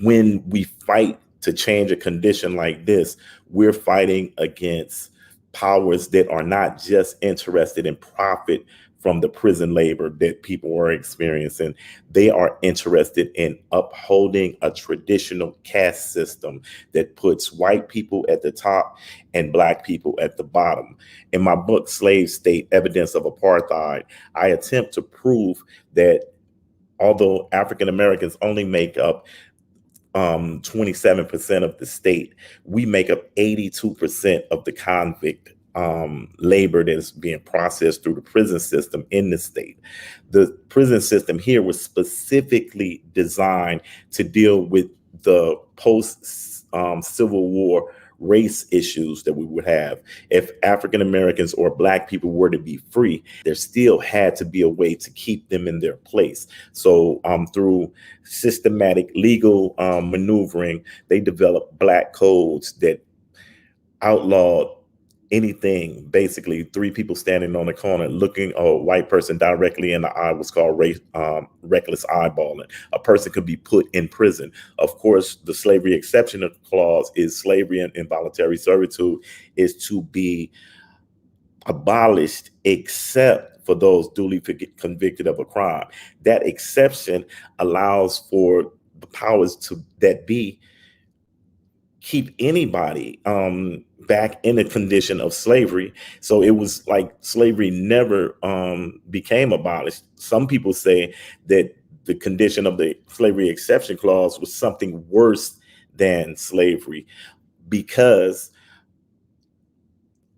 Speaker 17: When we fight to change a condition like this, we're fighting against powers that are not just interested in profit from the prison labor that people are experiencing. They are interested in upholding a traditional caste system that puts white people at the top and Black people at the bottom. In my book, Slave State, Evidence of Apartheid, I attempt to prove that although African Americans only make up 27% of the state, we make up 82% of the convict labor that is being processed through the prison system in the state. The prison system here was specifically designed to deal with the post-Civil War race issues that we would have. If African Americans or Black people were to be free, there still had to be a way to keep them in their place. So through systematic legal maneuvering, they developed Black codes that outlawed anything. Basically, three people standing on the corner looking a white person directly in the eye was called reckless eyeballing. A person could be put in prison. Of course, the slavery exception clause is slavery and involuntary servitude is to be abolished except for those duly convicted of a crime. That exception allows for the powers to that be keep anybody back in a condition of slavery. So it was like slavery never became abolished. Some people say that the condition of the slavery exception clause was something worse than slavery, because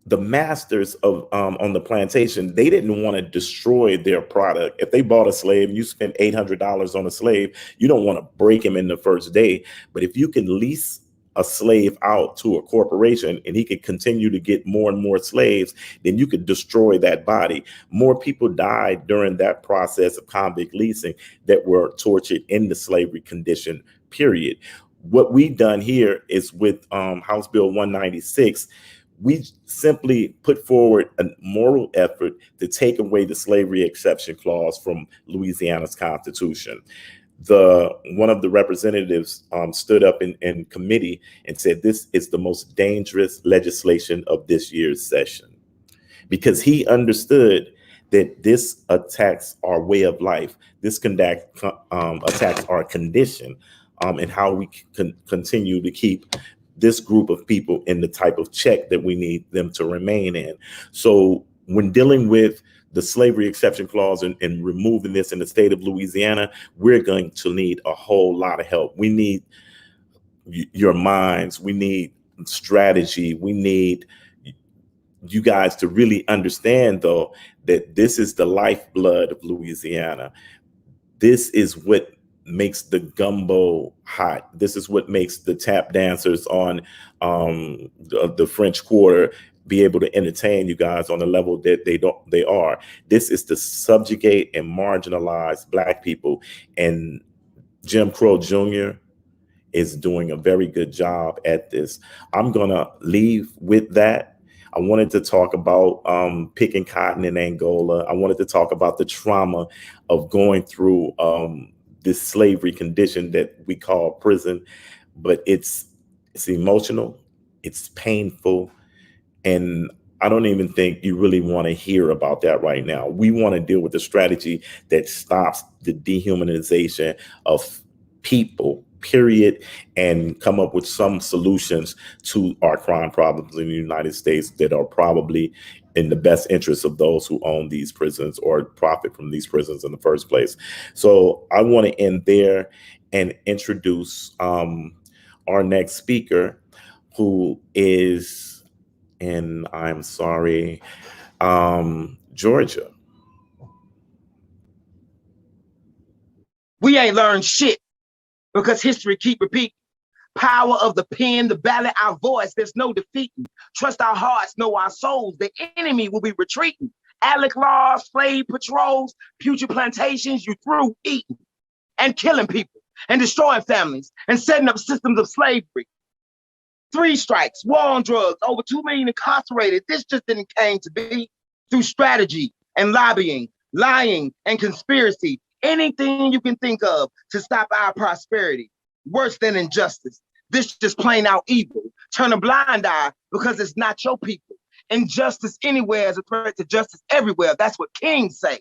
Speaker 17: the masters of on the plantation, they didn't want to destroy their product. If they bought a slave and you spent $800 on a slave, you don't want to break him in the first day. But if you can lease a slave out to a corporation and he could continue to get more and more slaves, then you could destroy that body. More people died during that process of convict leasing that were tortured in the slavery condition, period. What we've done here is with House Bill 196, we simply put forward a moral effort to take away the slavery exception clause from Louisiana's Constitution. One of the representatives stood up in committee and said, this is the most dangerous legislation of this year's session, because he understood that this attacks our way of life. This attacks our condition and how we can continue to keep this group of people in the type of check that we need them to remain in. So when dealing with the slavery exception clause and removing this in the state of Louisiana, we're going to need a whole lot of help. We need your minds. We need strategy. We need you guys to really understand, though, that this is the lifeblood of Louisiana. This is what makes the gumbo hot. This is what makes the tap dancers on the French Quarter be able to entertain you guys on the level that they are. This is to subjugate and marginalize Black people. And Jim Crow Jr. is doing a very good job at this. I'm gonna leave with that. I wanted to talk about picking cotton in Angola. I wanted to talk about the trauma of going through this slavery condition that we call prison, but it's emotional, it's painful, and I don't even think you really want to hear about that right now. We want to deal with a strategy that stops the dehumanization of people, period, and come up with some solutions to our crime problems in the United States that are probably in the best interest of those who own these prisons or profit from these prisons in the first place. So I want to end there and introduce our next speaker, who is, and I'm sorry, Georgia.
Speaker 18: We ain't learned shit because history keep repeating. Power of the pen, the ballot, our voice, there's no defeating. Trust our hearts, know our souls, the enemy will be retreating. Alec laws, slave patrols, future plantations, you through eating and killing people and destroying families and setting up systems of slavery. 3 strikes, war on drugs, over 2 million incarcerated. This just didn't came to be through strategy and lobbying, lying and conspiracy. Anything you can think of to stop our prosperity. Worse than injustice. This just plain out evil. Turn a blind eye because it's not your people. Injustice anywhere is a threat to justice everywhere. That's what kings say.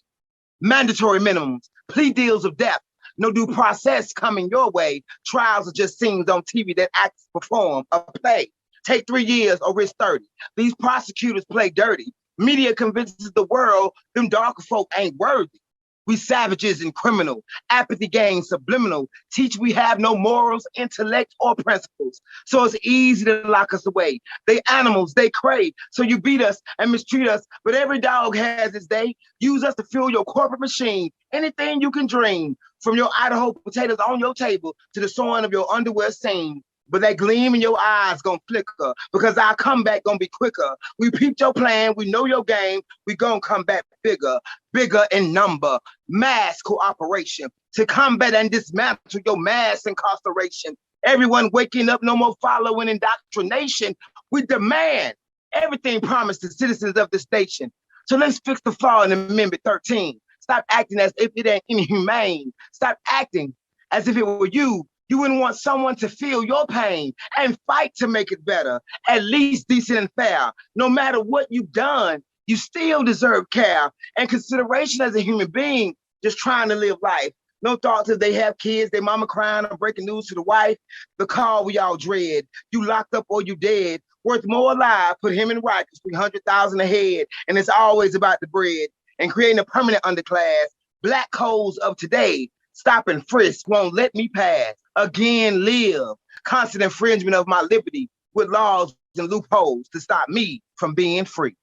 Speaker 18: Mandatory minimums, plea deals of death, no due process coming your way. Trials are just scenes on TV that acts perform a play. Take 3 years or risk 30. These prosecutors play dirty. Media convinces the world them darker folk ain't worthy. We savages and criminal, apathy gang subliminal, teach we have no morals, intellect, or principles. So it's easy to lock us away. They animals, they crave. So you beat us and mistreat us, but every dog has its day. Use us to fuel your corporate machine. Anything you can dream, from your Idaho potatoes on your table to the sewing of your underwear seam. But that gleam in your eyes gonna flicker because our comeback gonna be quicker. We peeped your plan, we know your game, we gonna come back bigger, bigger in number, mass cooperation to combat and dismantle your mass incarceration. Everyone waking up, no more following indoctrination. We demand everything promised to citizens of this nation. So let's fix the flaw in Amendment 13. Stop acting as if it ain't inhumane. Stop acting as if it were you. You wouldn't want someone to feel your pain and fight to make it better, at least decent and fair. No matter what you've done, you still deserve care and consideration as a human being, just trying to live life. No thoughts if they have kids, their mama crying or breaking news to the wife. The call we all dread. You locked up or you dead. Worth more alive, put him in Rikers, 300,000 a head. And it's always about the bread and creating a permanent underclass. Black codes of today, stop and frisk, won't let me pass. Again, live. Constant infringement of my liberty with laws and loopholes to stop me from being free.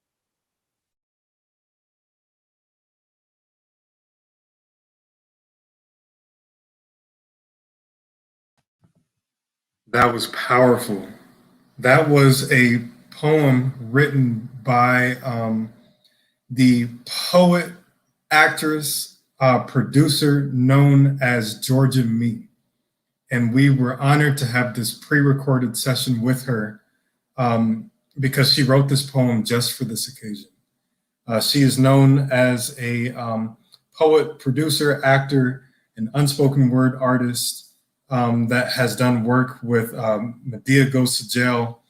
Speaker 2: That was powerful. That was a poem written by the poet, actress, producer known as Georgia Me. And we were honored to have this pre-recorded session with her because she wrote this poem just for this occasion. She is known as a poet, producer, actor, and unspoken word artist that has done work with Medea Goes to Jail,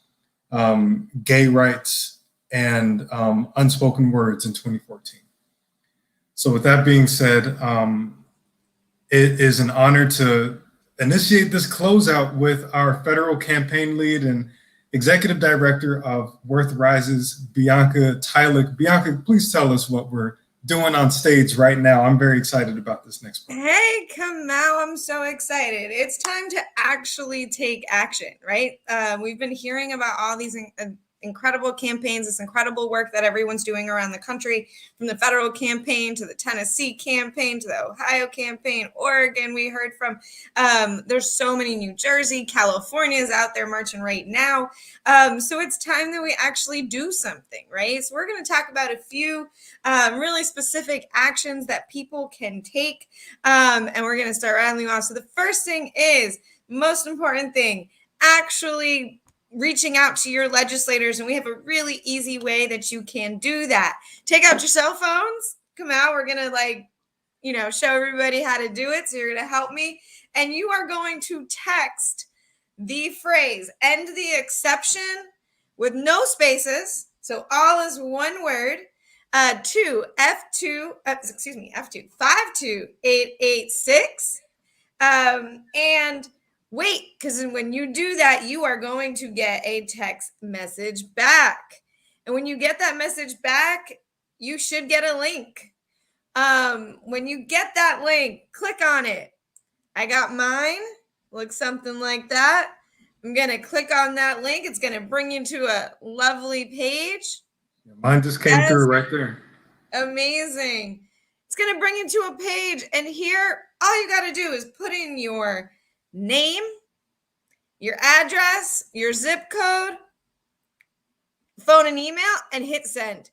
Speaker 2: Gay Rights, and Unspoken Words in 2014. So with that being said, it is an honor to initiate this closeout with our federal campaign lead and executive director of Worth Rises, Bianca Tylick. Bianca, please tell us what we're doing on stage right now. I'm very excited about this next part.
Speaker 15: Hey, Kamau, I'm so excited. It's time to actually take action, right? We've been hearing about all these incredible campaigns, this incredible work that everyone's doing around the country, from the federal campaign to the Tennessee campaign to the Ohio campaign, Oregon we heard from. There's so many. New Jersey, California is out there marching right now. So it's time that we actually do something, right? So we're going to talk about a few really specific actions that people can take, and we're going to start rattling off. So the first thing is, most important thing, actually reaching out to your legislators, and we have a really easy way that you can do that. Take out your cell phones. Come out. We're gonna show everybody how to do it. So you're gonna help me, and you are going to text the phrase "end the exception" with no spaces, so all is one word, to F2 52886, and wait, because when you do that, you are going to get a text message back. And when you get that message back, you should get a link. When you get that link, click on it. I got mine. Looks something like that. I'm going to click on that link. It's going to bring you to a lovely page.
Speaker 2: Mine just came through right there.
Speaker 15: Amazing. It's going to bring you to a page. And here, all you got to do is put in your name, your address, your zip code, phone and email, and hit send.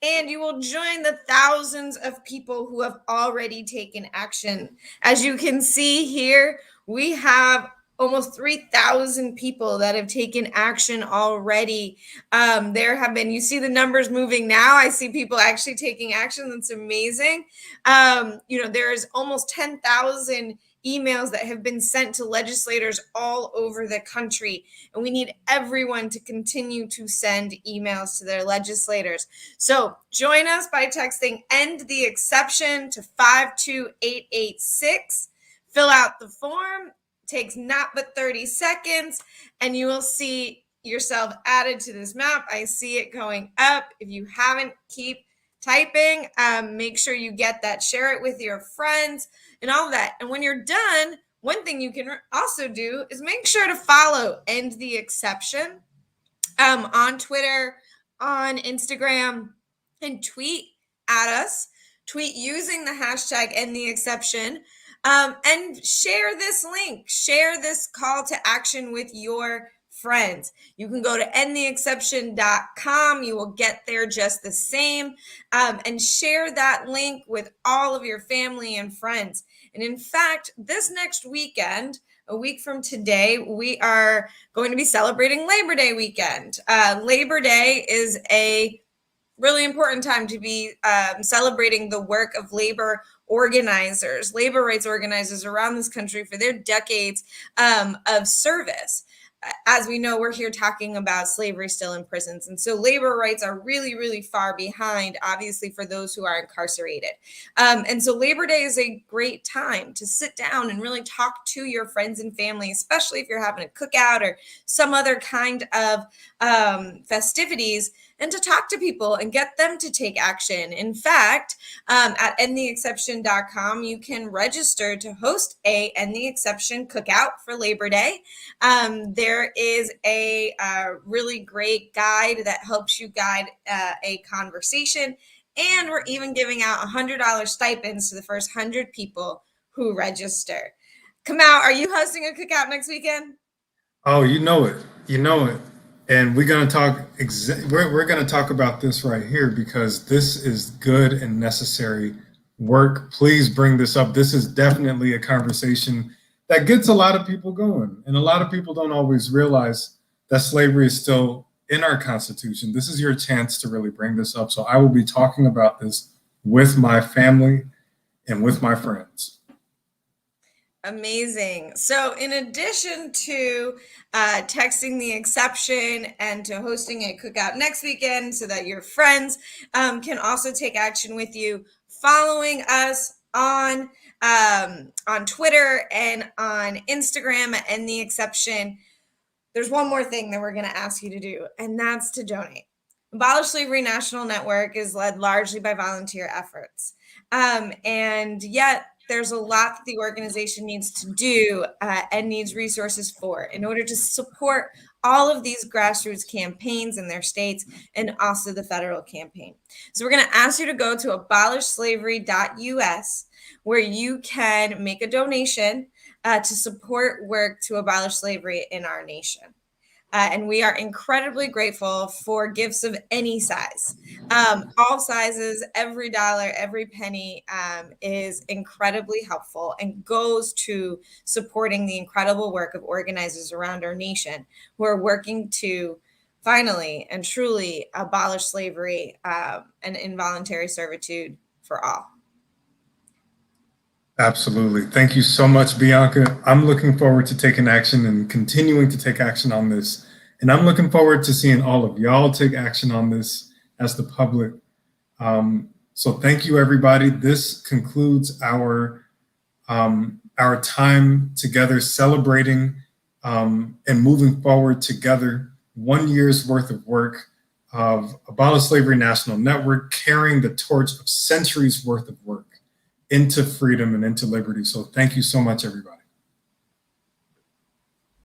Speaker 15: And you will join the thousands of people who have already taken action. As you can see here, we have almost 3,000 people that have taken action already. There have been, you see the numbers moving now. I see people actually taking action. That's amazing. There's almost 10,000 emails that have been sent to legislators all over the country. And we need everyone to continue to send emails to their legislators. So join us by texting "end the exception" to 52886. Fill out the form. Takes not but 30 seconds, and you will see yourself added to this map. I see it going up. If you haven't, keep typing. Make sure you get that, share it with your friends and all of that. And when you're done, one thing you can also do is make sure to follow End the Exception on Twitter, on Instagram, and tweet at us. Tweet using the hashtag End the Exception, and share this link, share this call to action with your friends. You can go to endtheexception.com. You will get there just the same, and share that link with all of your family and friends. And in fact, this next weekend, a week from today, we are going to be celebrating Labor Day weekend. Labor Day is a really important time to be celebrating the work of labor organizers, labor rights organizers around this country for their decades of service. As we know, we're here talking about slavery still in prisons. And so labor rights are really, really far behind, obviously, for those who are incarcerated. And so Labor Day is a great time to sit down and really talk to your friends and family, especially if you're having a cookout or some other kind of festivities, and to talk to people and get them to take action. In fact, at endtheexception.com, you can register to host a End the Exception cookout for Labor Day. There is a really great guide that helps you guide a conversation. And we're even giving out $100 stipends to the first 100 people who register. Kamau, are you hosting a cookout next weekend?
Speaker 2: Oh, you know it. You know it. And we're going to talk. We're going to talk about this right here because this is good and necessary work. Please bring this up. This is definitely a conversation that gets a lot of people going, and a lot of people don't always realize that slavery is still in our Constitution. This is your chance to really bring this up. So I will be talking about this with my family and with my friends.
Speaker 15: Amazing. So in addition to texting the exception and to hosting a cookout next weekend so that your friends can also take action with you, following us on Twitter and on Instagram at End the Exception, there's one more thing that we're going to ask you to do, and that's to donate. Abolish Slavery National Network is led largely by volunteer efforts. And yet there's a lot that the organization needs to do and needs resources for in order to support all of these grassroots campaigns in their states and also the federal campaign. So we're going to ask you to go to abolishslavery.us, where you can make a donation to support work to abolish slavery in our nation. And we are incredibly grateful for gifts of any size. All sizes, every dollar, every penny is incredibly helpful and goes to supporting the incredible work of organizers around our nation who are working to finally and truly abolish slavery and involuntary servitude for all.
Speaker 2: Absolutely. Thank you so much, Bianca. I'm looking forward to taking action and continuing to take action on this. And I'm looking forward to seeing all of y'all take action on this as the public. So thank you, everybody. This concludes our time together celebrating and moving forward together 1 year's worth of work of Abolish Slavery National Network, carrying the torch of centuries worth of work into freedom and into liberty. So thank you so much, everybody.